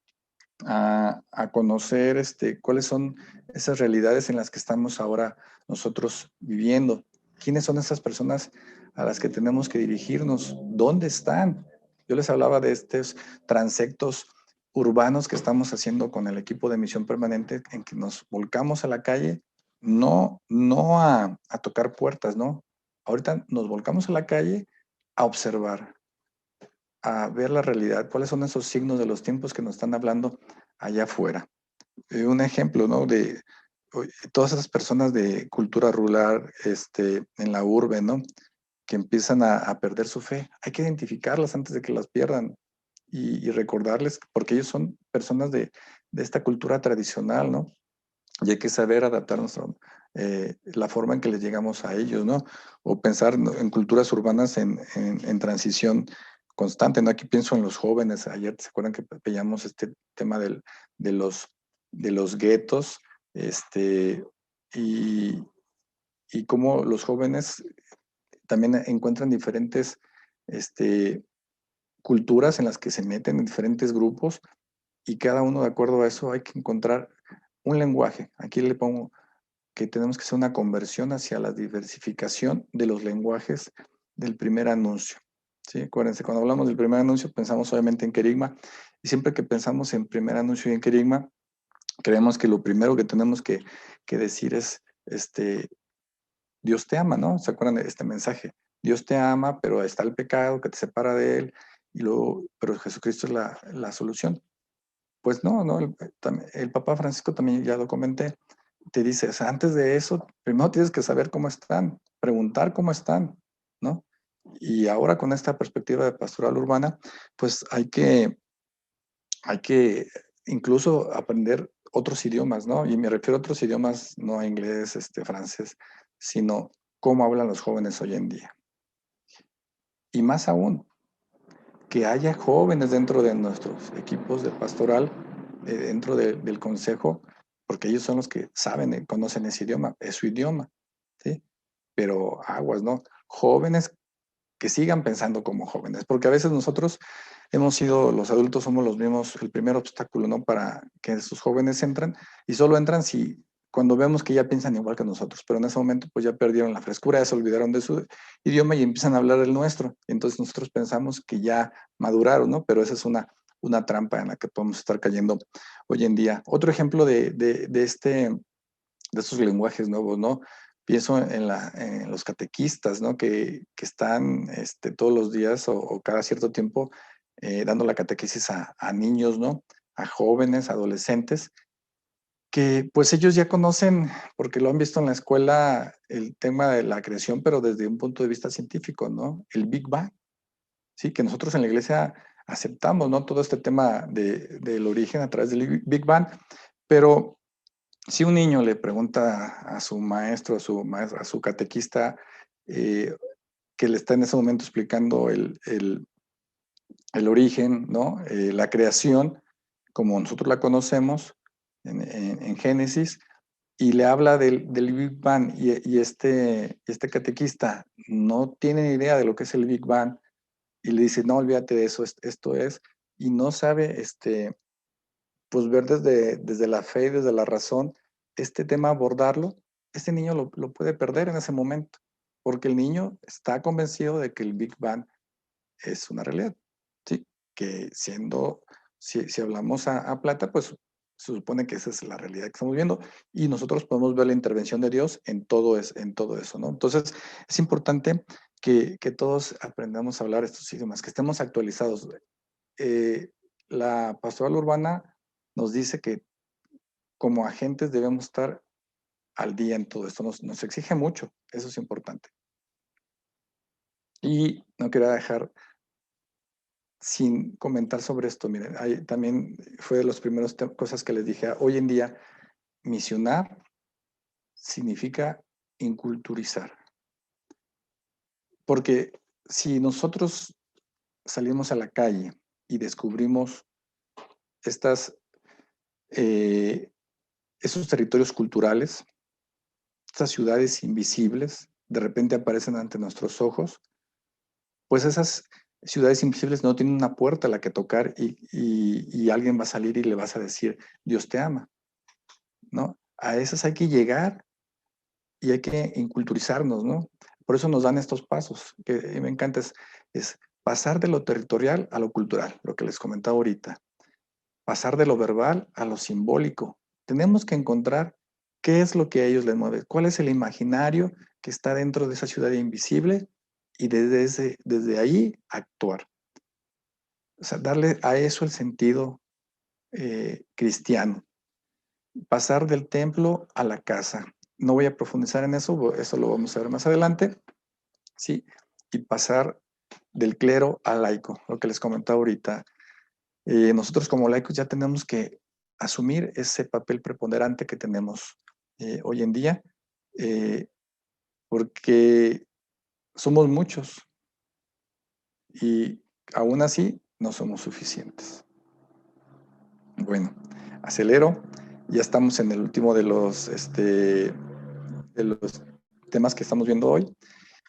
conocer cuáles son esas realidades en las que estamos ahora nosotros viviendo. ¿Quiénes son esas personas a las que tenemos que dirigirnos? ¿Dónde están? Yo les hablaba de estos transectos urbanos que estamos haciendo con el equipo de misión permanente, en que nos volcamos a la calle, no a tocar puertas, ¿no? Ahorita nos volcamos a la calle a observar, a ver la realidad, cuáles son esos signos de los tiempos que nos están hablando allá afuera. Un ejemplo, ¿no? De todas esas personas de cultura rural, en la urbe, ¿no? Que empiezan a perder su fe. Hay que identificarlas antes de que las pierdan y recordarles, porque ellos son personas de esta cultura tradicional, ¿no? Y hay que saber adaptar la forma en que les llegamos a ellos, ¿no? O pensar, ¿no?, en culturas urbanas en transición constante, ¿no? Aquí pienso en los jóvenes. Ayer, ¿se acuerdan que veíamos este tema de los, de los guetos? Este, y, y cómo los jóvenes también encuentran diferentes culturas en las que se meten en diferentes grupos, y cada uno, de acuerdo a eso, hay que encontrar un lenguaje. Aquí le pongo que tenemos que hacer una conversión hacia la diversificación de los lenguajes del primer anuncio. ¿Sí? Acuérdense, cuando hablamos del primer anuncio pensamos obviamente en querigma, y siempre que pensamos en primer anuncio y en querigma, creemos que lo primero que tenemos que decir es, Dios te ama, ¿no? ¿Se acuerdan de este mensaje? Dios te ama, pero está el pecado que te separa de Él, y luego, pero Jesucristo es la solución. Pues no, el Papa Francisco también, ya lo comenté, te dice, o sea, antes de eso, primero tienes que saber cómo están, preguntar cómo están, ¿no? Y ahora con esta perspectiva de pastoral urbana, pues hay que incluso aprender otros idiomas, ¿no? Y me refiero a otros idiomas, no a inglés, francés, sino cómo hablan los jóvenes hoy en día. Y más aún, que haya jóvenes dentro de nuestros equipos de pastoral, dentro del consejo, porque ellos son los que saben, conocen ese idioma, es su idioma, ¿sí? Pero aguas, ¿no? Jóvenes que sigan pensando como jóvenes, porque a veces nosotros hemos sido, los adultos somos los mismos, el primer obstáculo, ¿no? Para que esos jóvenes entren, y solo entran si cuando vemos que ya piensan igual que nosotros, pero en ese momento pues ya perdieron la frescura, ya se olvidaron de su idioma y empiezan a hablar el nuestro, y entonces nosotros pensamos que ya maduraron, ¿no? Pero esa es una trampa en la que podemos estar cayendo hoy en día. Otro ejemplo de estos lenguajes nuevos, ¿no? Pienso en los catequistas, ¿no? Que están todos los días o cada cierto tiempo dando la catequesis a niños, ¿no? A jóvenes, adolescentes, que pues ellos ya conocen, porque lo han visto en la escuela, el tema de la creación, pero desde un punto de vista científico, ¿no? El Big Bang, ¿sí? Que nosotros en la iglesia aceptamos, ¿no? Todo este tema del origen a través del Big Bang, pero si un niño le pregunta a su maestro, a su catequista, que le está en ese momento explicando el origen, ¿no? La creación, como nosotros la conocemos en Génesis, y le habla del Big Bang, y este catequista no tiene idea de lo que es el Big Bang, y le dice, no, olvídate de eso, esto es, y no sabe, pues ver desde la fe y desde la razón este tema, abordarlo, este niño lo puede perder en ese momento, porque el niño está convencido de que el Big Bang es una realidad, ¿sí? Que si hablamos a plata, pues se supone que esa es la realidad que estamos viendo, y nosotros podemos ver la intervención de Dios en todo eso, ¿no? Entonces, es importante que todos aprendamos a hablar estos idiomas, que estemos actualizados. Eh, la pastoral urbana nos dice que como agentes debemos estar al día en todo esto. Nos exige mucho, eso es importante. Y no quería dejar sin comentar sobre esto. Miren, también fue de las primeras cosas que les dije. Hoy en día, misionar significa inculturizar. Porque si nosotros salimos a la calle y descubrimos estas, eh, esos territorios culturales, estas ciudades invisibles, de repente aparecen ante nuestros ojos, pues esas ciudades invisibles no tienen una puerta a la que tocar y alguien va a salir y le vas a decir, Dios te ama, ¿no? A esas hay que llegar y hay que inculturizarnos, ¿no? Por eso nos dan estos pasos, que me encanta, es pasar de lo territorial a lo cultural, lo que les comentaba ahorita, pasar de lo verbal a lo simbólico. Tenemos que encontrar qué es lo que a ellos les mueve, cuál es el imaginario que está dentro de esa ciudad invisible y desde ahí actuar. O sea, darle a eso el sentido cristiano. Pasar del templo a la casa. No voy a profundizar en eso lo vamos a ver más adelante, ¿sí? Y pasar del clero al laico, lo que les comentaba ahorita. Nosotros como laicos ya tenemos que asumir ese papel preponderante que tenemos hoy en día, eh, porque somos muchos y aún así no somos suficientes. Bueno, acelero. Ya estamos en el último de los temas que estamos viendo hoy.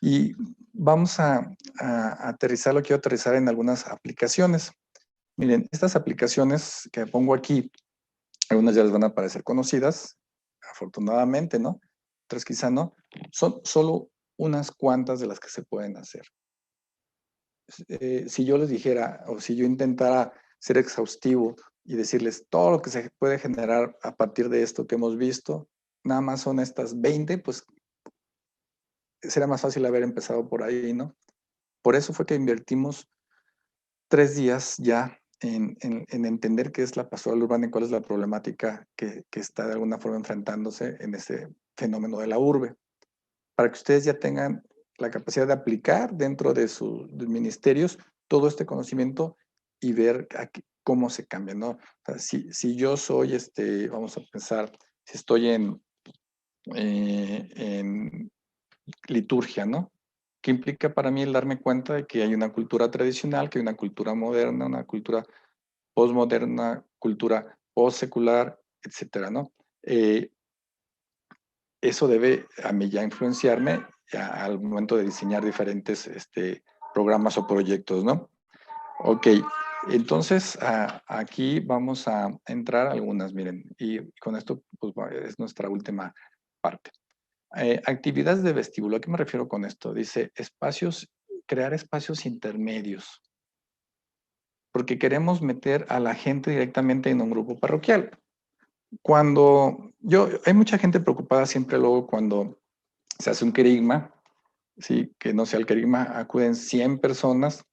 Y vamos a aterrizarlo, quiero aterrizar en algunas aplicaciones. Miren, estas aplicaciones que pongo aquí, algunas ya les van a parecer conocidas, afortunadamente, ¿no? Otras quizá no. Son solo unas cuantas de las que se pueden hacer. Si yo les dijera, o si yo intentara ser exhaustivo y decirles todo lo que se puede generar a partir de esto que hemos visto, nada más son estas 20, pues sería más fácil haber empezado por ahí, ¿no? Por eso fue que invertimos 3 días ya en entender qué es la pastoral urbana y cuál es la problemática que está de alguna forma enfrentándose en ese fenómeno de la urbe, para que ustedes ya tengan la capacidad de aplicar dentro de sus ministerios todo este conocimiento y ver cómo se cambia, ¿no? O sea, si yo soy, vamos a pensar, si estoy en liturgia, ¿no? ¿Qué implica para mí el darme cuenta de que hay una cultura tradicional, que hay una cultura moderna, una cultura postmoderna, cultura postsecular, etcétera, ¿no? Eso debe a mí ya influenciarme al momento de diseñar diferentes programas o proyectos, ¿no? Ok, entonces aquí vamos a entrar algunas, miren, y con esto pues, es nuestra última parte. Actividades de vestíbulo, ¿a qué me refiero con esto? Dice crear espacios intermedios, porque queremos meter a la gente directamente en un grupo parroquial. Hay mucha gente preocupada siempre luego cuando se hace un querigma, ¿sí? Que no sea el querigma, acuden 100 personas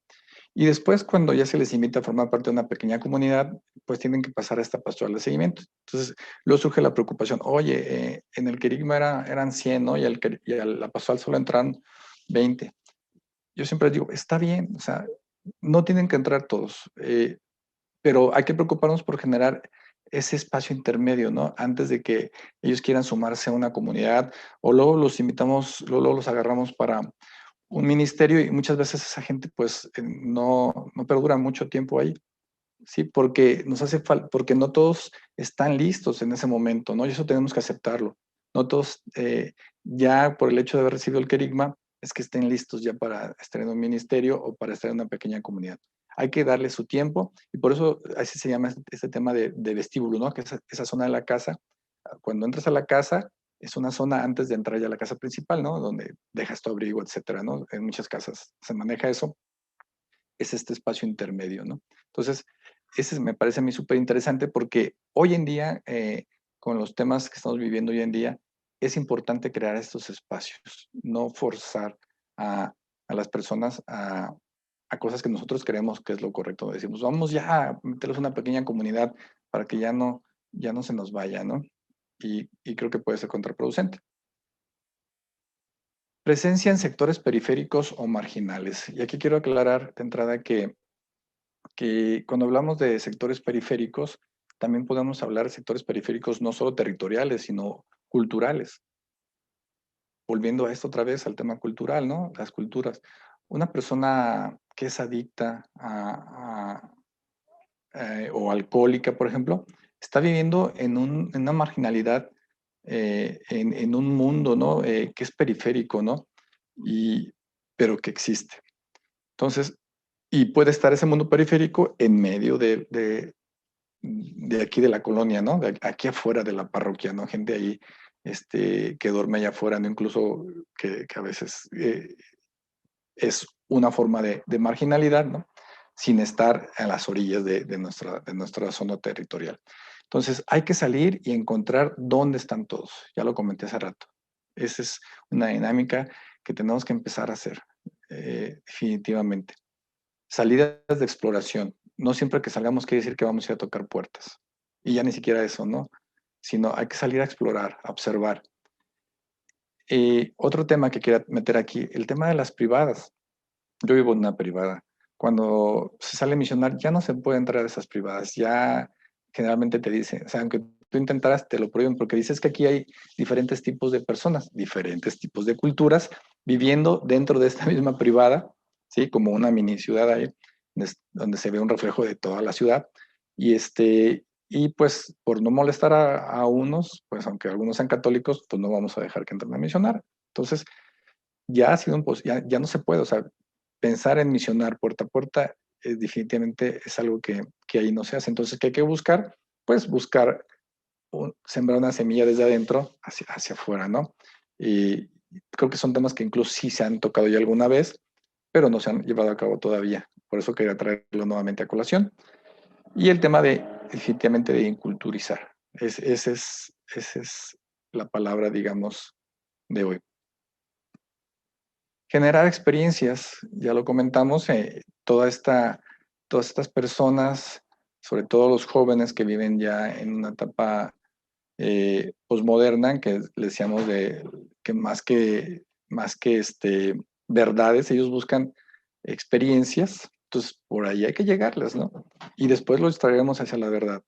y después cuando ya se les invita a formar parte de una pequeña comunidad, pues tienen que pasar a esta pastoral de seguimiento. Entonces, luego surge la preocupación, oye, en el querigma eran 100, ¿no? Y a la pastoral solo entran 20. Yo siempre digo, está bien, o sea, no tienen que entrar todos, pero hay que preocuparnos por generar ese espacio intermedio, ¿no? Antes de que ellos quieran sumarse a una comunidad o luego los invitamos, luego los agarramos para un ministerio y muchas veces esa gente pues no perdura mucho tiempo ahí, ¿sí? Porque nos hace falta, porque no todos están listos en ese momento, ¿no? Y eso tenemos que aceptarlo. No todos, ya por el hecho de haber recibido el querigma, es que estén listos ya para estar en un ministerio o para estar en una pequeña comunidad. Hay que darle su tiempo y por eso así se llama este tema de vestíbulo, ¿no? Que es esa zona de la casa. Cuando entras a la casa, es una zona antes de entrar ya a la casa principal, ¿no? Donde dejas tu abrigo, etcétera, ¿no? En muchas casas se maneja eso. Es este espacio intermedio, ¿no? Entonces, ese me parece a mí súper interesante porque hoy en día, con los temas que estamos viviendo hoy en día, es importante crear estos espacios, no forzar a las personas a cosas que nosotros creemos que es lo correcto. Decimos, vamos ya a meterlos en una pequeña comunidad para que ya no se nos vaya, ¿no? Y creo que puede ser contraproducente. Presencia en sectores periféricos o marginales. Y aquí quiero aclarar de entrada que cuando hablamos de sectores periféricos, también podemos hablar de sectores periféricos no solo territoriales, sino culturales. Volviendo a esto otra vez, al tema cultural, ¿no? Las culturas. Una persona que es adicta o alcohólica, por ejemplo, está viviendo en una marginalidad, en un mundo, ¿no? Que es periférico, ¿no? Pero que existe. Entonces, y puede estar ese mundo periférico en medio de aquí de la colonia, ¿no? De aquí afuera de la parroquia, ¿no? Gente ahí que duerme allá afuera, ¿no? Incluso que a veces es una forma de marginalidad, ¿no? Sin estar a las orillas de nuestra zona territorial. Entonces, hay que salir y encontrar dónde están todos. Ya lo comenté hace rato. Esa es una dinámica que tenemos que empezar a hacer, definitivamente. Salidas de exploración. No siempre que salgamos quiere decir que vamos a ir a tocar puertas. Y ya ni siquiera eso, ¿no? Sino hay que salir a explorar, a observar. Otro tema que quiero meter aquí, el tema de las privadas. Yo vivo en una privada. Cuando se sale a misionar, ya no se puede entrar a esas privadas. Ya generalmente te dicen, o sea, aunque tú intentaras, te lo prohíben, porque dices que aquí hay diferentes tipos de personas, diferentes tipos de culturas, viviendo dentro de esta misma privada, ¿sí? Como una mini ciudad ahí, donde se ve un reflejo de toda la ciudad. Y pues por no molestar a unos, pues aunque algunos sean católicos, pues no vamos a dejar que entren a misionar. Entonces, ya ha sido ya no se puede, o sea, pensar en misionar puerta a puerta definitivamente es algo que ahí no se hace. Entonces, ¿qué hay que buscar? Pues buscar sembrar una semilla desde adentro hacia afuera, ¿no? Y creo que son temas que incluso sí se han tocado ya alguna vez, pero no se han llevado a cabo todavía. Por eso quería traerlo nuevamente a colación. Y el tema definitivamente de inculturizar. Esa es la palabra, digamos, de hoy. Generar experiencias, ya lo comentamos, todas estas personas, sobre todo los jóvenes que viven ya en una etapa posmoderna, que le decíamos que más que verdades, ellos buscan experiencias, entonces por ahí hay que llegarles, ¿no? Y después los traeremos hacia la verdad.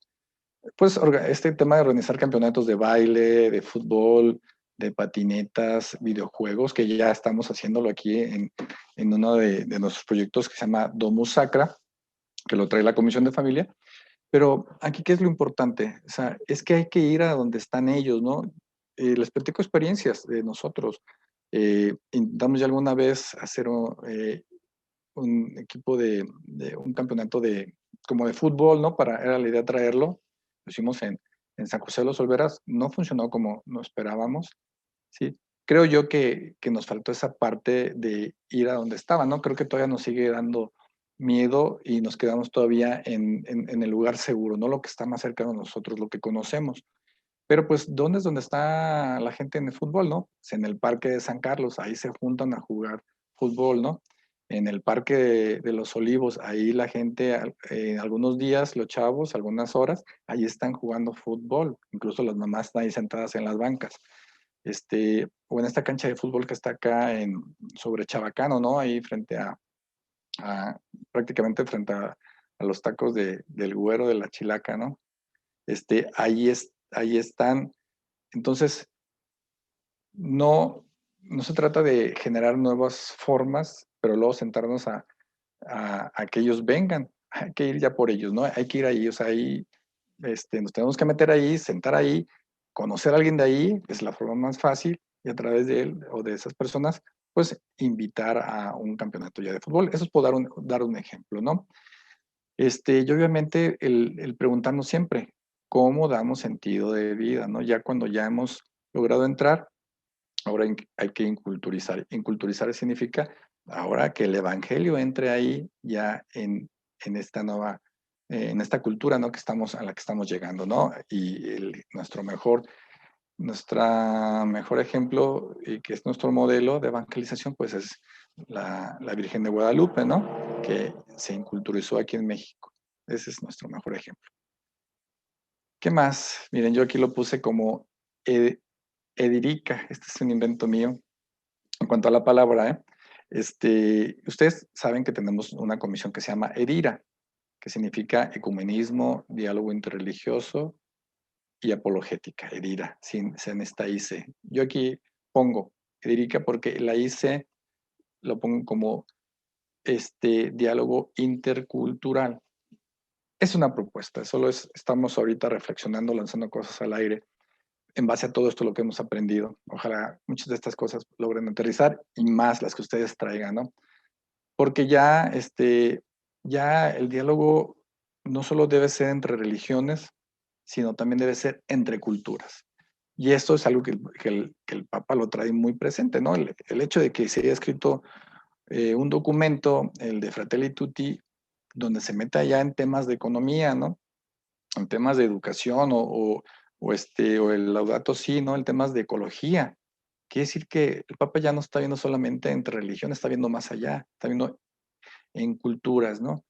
Pues este tema de organizar campeonatos de baile, de fútbol, de patinetas, videojuegos, que ya estamos haciéndolo aquí en uno de nuestros proyectos que se llama Domus Sacra, que lo trae la Comisión de Familia. Pero aquí, ¿qué es lo importante? O sea, es que hay que ir a donde están ellos, ¿no? Les platico experiencias de nosotros. Intentamos ya alguna vez hacer un equipo de un campeonato como de fútbol, ¿no? Era la idea traerlo. Lo hicimos en San José de los Olveras. No funcionó como no esperábamos, ¿sí? Creo yo que nos faltó esa parte de ir a donde estaba, ¿no? Creo que todavía nos sigue dando miedo y nos quedamos todavía en el lugar seguro, no lo que está más cerca de nosotros, lo que conocemos. Pero pues, ¿dónde es donde está la gente en el fútbol, no? Pues en el Parque de San Carlos, ahí se juntan a jugar fútbol, ¿no? En el Parque de los Olivos, ahí la gente, algunos días, los chavos, algunas horas, ahí están jugando fútbol. Incluso las mamás están ahí sentadas en las bancas. O en esta cancha de fútbol que está acá sobre Chabacano, ¿no? Ahí a prácticamente frente a los tacos del Güero de la Chilaca, ¿no? Ahí están. Entonces, no se trata de generar nuevas formas, pero luego sentarnos a que ellos vengan. Hay que ir ya por ellos, ¿no? Hay que ir ahí, o sea, ahí nos tenemos que meter ahí, sentar ahí, conocer a alguien de ahí, es la forma más fácil, y a través de él o de esas personas, pues invitar a un campeonato ya de fútbol. Eso es por dar un ejemplo, ¿no? Y obviamente el preguntarnos siempre, ¿cómo damos sentido de vida, ¿no? Ya cuando ya hemos logrado entrar, ahora hay que inculturizar. Inculturizar significa ahora que el evangelio entre ahí ya en esta nueva, en esta cultura, ¿no? A la que estamos llegando, ¿no? Y nuestra mejor ejemplo, y que es nuestro modelo de evangelización, pues es la Virgen de Guadalupe, ¿no? Que se inculturizó aquí en México. Ese es nuestro mejor ejemplo. ¿Qué más? Miren, yo aquí lo puse como Edirica. Este es un invento mío en cuanto a la palabra, ¿eh? Ustedes saben que tenemos una comisión que se llama EDIRA, que significa Ecumenismo, Diálogo Interreligioso y Apologética, EDIRA, sin esta IC. Yo aquí pongo EDIRICA porque la IC lo pongo como diálogo intercultural. Es una propuesta, estamos ahorita reflexionando, lanzando cosas al aire en base a todo esto lo que hemos aprendido. Ojalá muchas de estas cosas logren aterrizar y más las que ustedes traigan, ¿no? porque ya el diálogo no solo debe ser entre religiones, sino también debe ser entre culturas. Y esto es algo que el Papa lo trae muy presente, ¿no? El hecho de que se haya escrito un documento, el de Fratelli Tutti, donde se meta ya en temas de economía, ¿no? En temas de educación o el Laudato Si, ¿no? En temas de ecología. Quiere decir que el Papa ya no está viendo solamente entre religiones, está viendo más allá, está viendo en culturas, ¿no?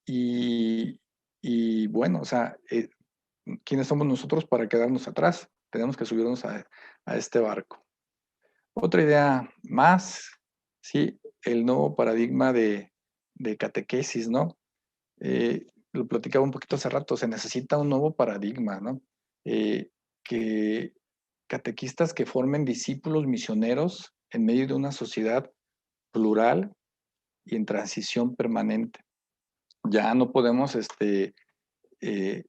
Y, y bueno, o sea, ¿quiénes somos nosotros para quedarnos atrás? Tenemos que subirnos a este barco. Otra idea más, sí, el nuevo paradigma de catequesis, ¿no? Lo platicaba un poquito hace rato, se necesita un nuevo paradigma, ¿no? Que catequistas que formen discípulos misioneros en medio de una sociedad plural y en transición permanente. Ya no podemos eh,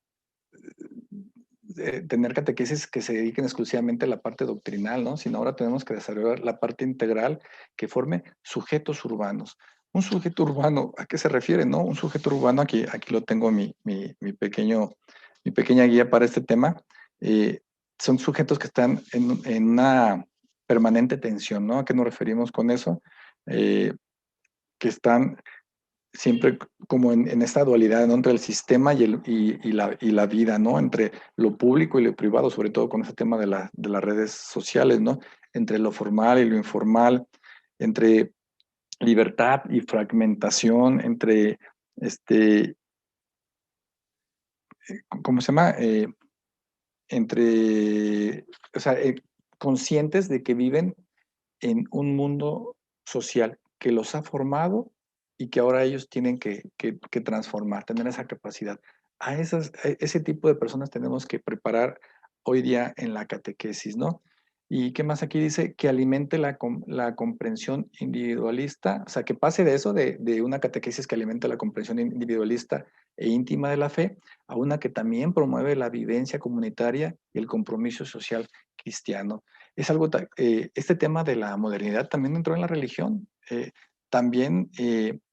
tener catequesis que se dediquen exclusivamente a la parte doctrinal, ¿no? Sino ahora tenemos que desarrollar la parte integral que forme sujetos urbanos. Un sujeto urbano, ¿a qué se refiere, no? Un sujeto urbano, aquí lo tengo mi pequeña guía para este tema, son sujetos que están en una permanente tensión, ¿no? ¿A qué nos referimos con eso? Que están siempre como en esta dualidad, ¿no? Entre el sistema y la vida, ¿no? Entre lo público y lo privado, sobre todo con ese tema de las redes sociales, ¿no? Entre lo formal y lo informal, entre libertad y fragmentación, entre, ¿cómo se llama? Entre, o sea, conscientes de que viven en un mundo social que los ha formado y que ahora ellos tienen que transformar, tener esa capacidad. A ese tipo de personas tenemos que preparar hoy día en la catequesis, ¿no? ¿Y qué más aquí dice? Que alimente la comprensión individualista, o sea, que pase de eso, de una catequesis que alimente la comprensión individualista e íntima de la fe, a una que también promueve la vivencia comunitaria y el compromiso social cristiano. Es algo, este tema de la modernidad también entró en la religión. También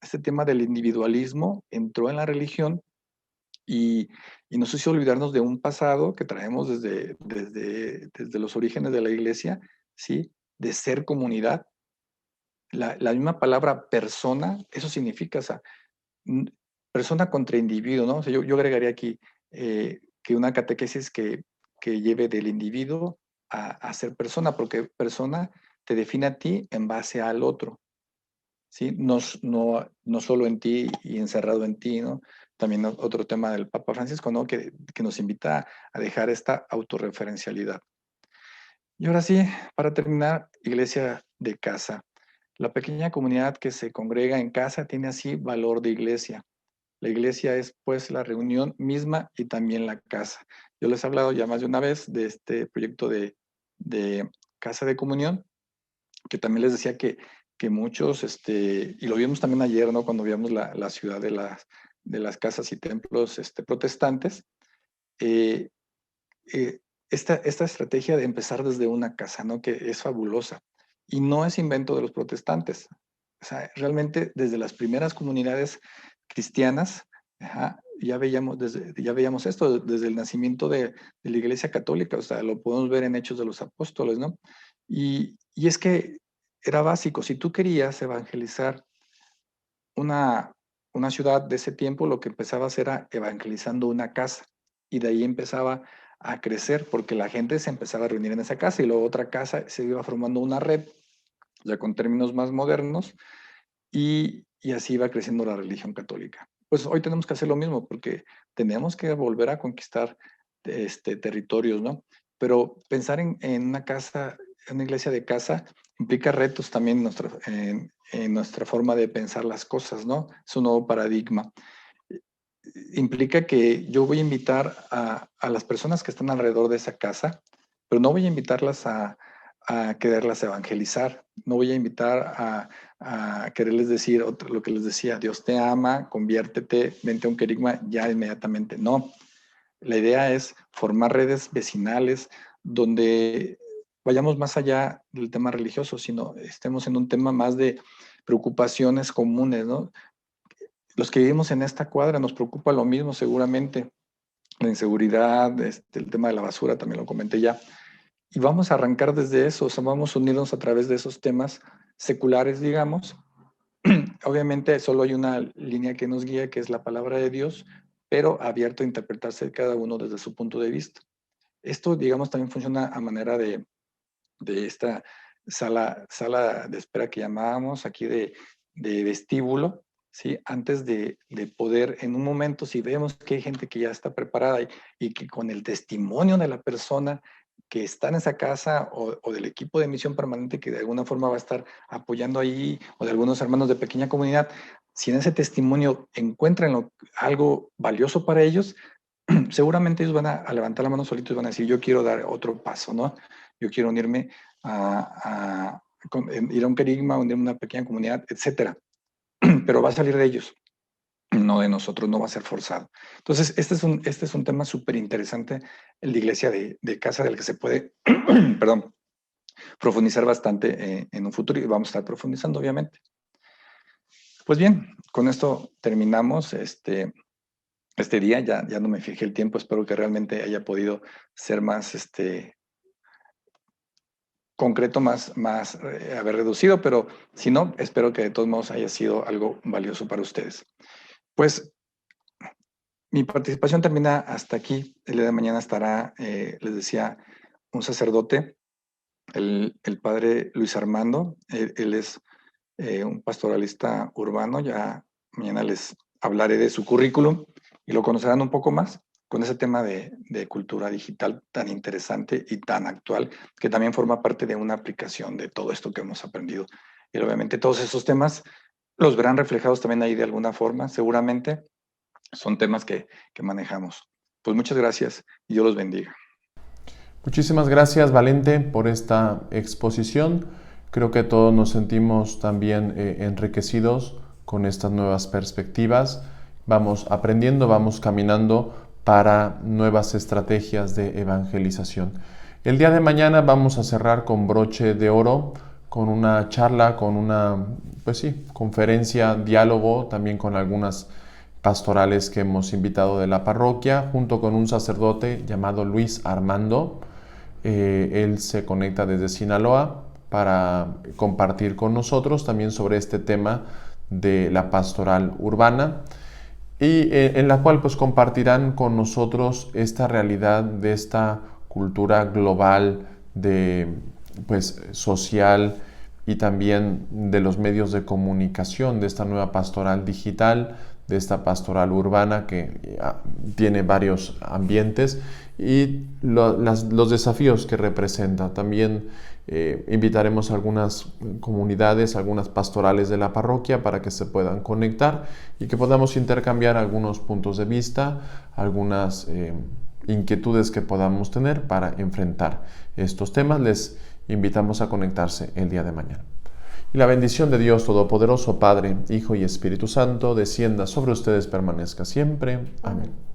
este tema del individualismo entró en la religión y, y nos hizo olvidarnos de un pasado que traemos desde los orígenes de la iglesia, ¿sí? De ser comunidad. La misma palabra persona, eso significa, o sea, persona contra individuo, ¿no? O sea, yo agregaría aquí que una catequesis que lleve del individuo a ser persona, porque persona te define a ti en base al otro, ¿sí? No solo en ti y encerrado en ti, ¿no? También otro tema del Papa Francisco, ¿no? Que nos invita a dejar esta autorreferencialidad. Y ahora sí, para terminar, iglesia de casa. La pequeña comunidad que se congrega en casa tiene así valor de iglesia. La iglesia es pues la reunión misma y también la casa. Yo les he hablado ya más de una vez de este proyecto de casa de comunión, que también les decía que muchos, y lo vimos también ayer, ¿no? Cuando vimos la ciudad de las casas y templos protestantes, eh, eh, esta estrategia de empezar desde una casa, ¿no? Que es fabulosa. Y no es invento de los protestantes. O sea, realmente desde las primeras comunidades cristianas, ajá, ya veíamos esto desde el nacimiento de la Iglesia Católica, o sea, lo podemos ver en Hechos de los Apóstoles, ¿no? Y es que era básico, si tú querías evangelizar una, una ciudad de ese tiempo, lo que empezabas era evangelizando una casa y de ahí empezaba a crecer porque la gente se empezaba a reunir en esa casa y luego otra casa se iba formando una red, ya con términos más modernos, y así iba creciendo la religión católica. Pues hoy tenemos que hacer lo mismo porque tenemos que volver a conquistar territorios, ¿no? Pero pensar en una casa, en una iglesia de casa, implica retos también en nuestra forma de pensar las cosas, ¿no? Es un nuevo paradigma. Implica que yo voy a invitar a las personas que están alrededor de esa casa, pero no voy a invitarlas a quererlas evangelizar, no voy a invitar a quererles decir lo que les decía, Dios te ama, conviértete, vente a un querigma ya inmediatamente. No, la idea es formar redes vecinales donde vayamos más allá del tema religioso, sino estemos en un tema más preocupaciones comunes, ¿no? Los que vivimos en esta cuadra nos preocupa lo mismo seguramente, la inseguridad, el tema de la basura, también lo comenté ya. Y vamos a arrancar desde eso, o sea, vamos a unirnos a través de esos temas seculares, digamos. Obviamente solo hay una línea que nos guía, que es la palabra de Dios, pero abierto a interpretarse cada uno desde su punto de vista. Esto, digamos, también funciona a manera de esta sala de espera que llamábamos aquí de vestíbulo, ¿sí? Antes de poder, en un momento, si vemos que hay gente que ya está preparada y que con el testimonio de la persona que está en esa casa o del equipo de misión permanente que de alguna forma va a estar apoyando ahí, o de algunos hermanos de pequeña comunidad, si en ese testimonio encuentran algo valioso para ellos, seguramente ellos van a levantar la mano solitos y van a decir, yo quiero dar otro paso, ¿no? Yo quiero unirme ir a un querigma, unirme a una pequeña comunidad, etcétera. Pero va a salir de ellos, no de nosotros, no va a ser forzado. Entonces, este es un tema súper interesante en la iglesia de casa, del que se puede, perdón, profundizar bastante en un futuro, y vamos a estar profundizando, obviamente. Pues bien, con esto terminamos este día. Ya no me fijé el tiempo, espero que realmente haya podido ser más concreto, más haber reducido, pero si no, espero que de todos modos haya sido algo valioso para ustedes. Pues mi participación termina hasta aquí. El día de mañana estará, les decía, un sacerdote, el padre Luis Armando. Él es un pastoralista urbano. Ya mañana les hablaré de su currículum y lo conocerán un poco más con ese tema de cultura digital tan interesante y tan actual, que también forma parte de una aplicación de todo esto que hemos aprendido. Y obviamente todos esos temas los verán reflejados también ahí de alguna forma, seguramente. Son temas que manejamos. Pues muchas gracias y Dios los bendiga. Muchísimas gracias, Valente, por esta exposición. Creo que todos nos sentimos también enriquecidos con estas nuevas perspectivas. Vamos aprendiendo, vamos caminando para nuevas estrategias de evangelización. El día de mañana vamos a cerrar con broche de oro, con una charla, con una, pues sí, conferencia, diálogo, también con algunas pastorales que hemos invitado de la parroquia, junto con un sacerdote llamado Luis Armando. Él se conecta desde Sinaloa para compartir con nosotros también sobre este tema de la pastoral urbana, y en la cual pues compartirán con nosotros esta realidad de esta cultura global, de pues social, y también de los medios de comunicación, de esta nueva pastoral digital, de esta pastoral urbana que tiene varios ambientes, y los desafíos que representa. También invitaremos a algunas comunidades, algunas pastorales de la parroquia para que se puedan conectar y que podamos intercambiar algunos puntos de vista, algunas inquietudes que podamos tener para enfrentar estos temas. Les invitamos a conectarse el día de mañana. Y la bendición de Dios Todopoderoso, Padre, Hijo y Espíritu Santo, descienda sobre ustedes, permanezca siempre. Amén.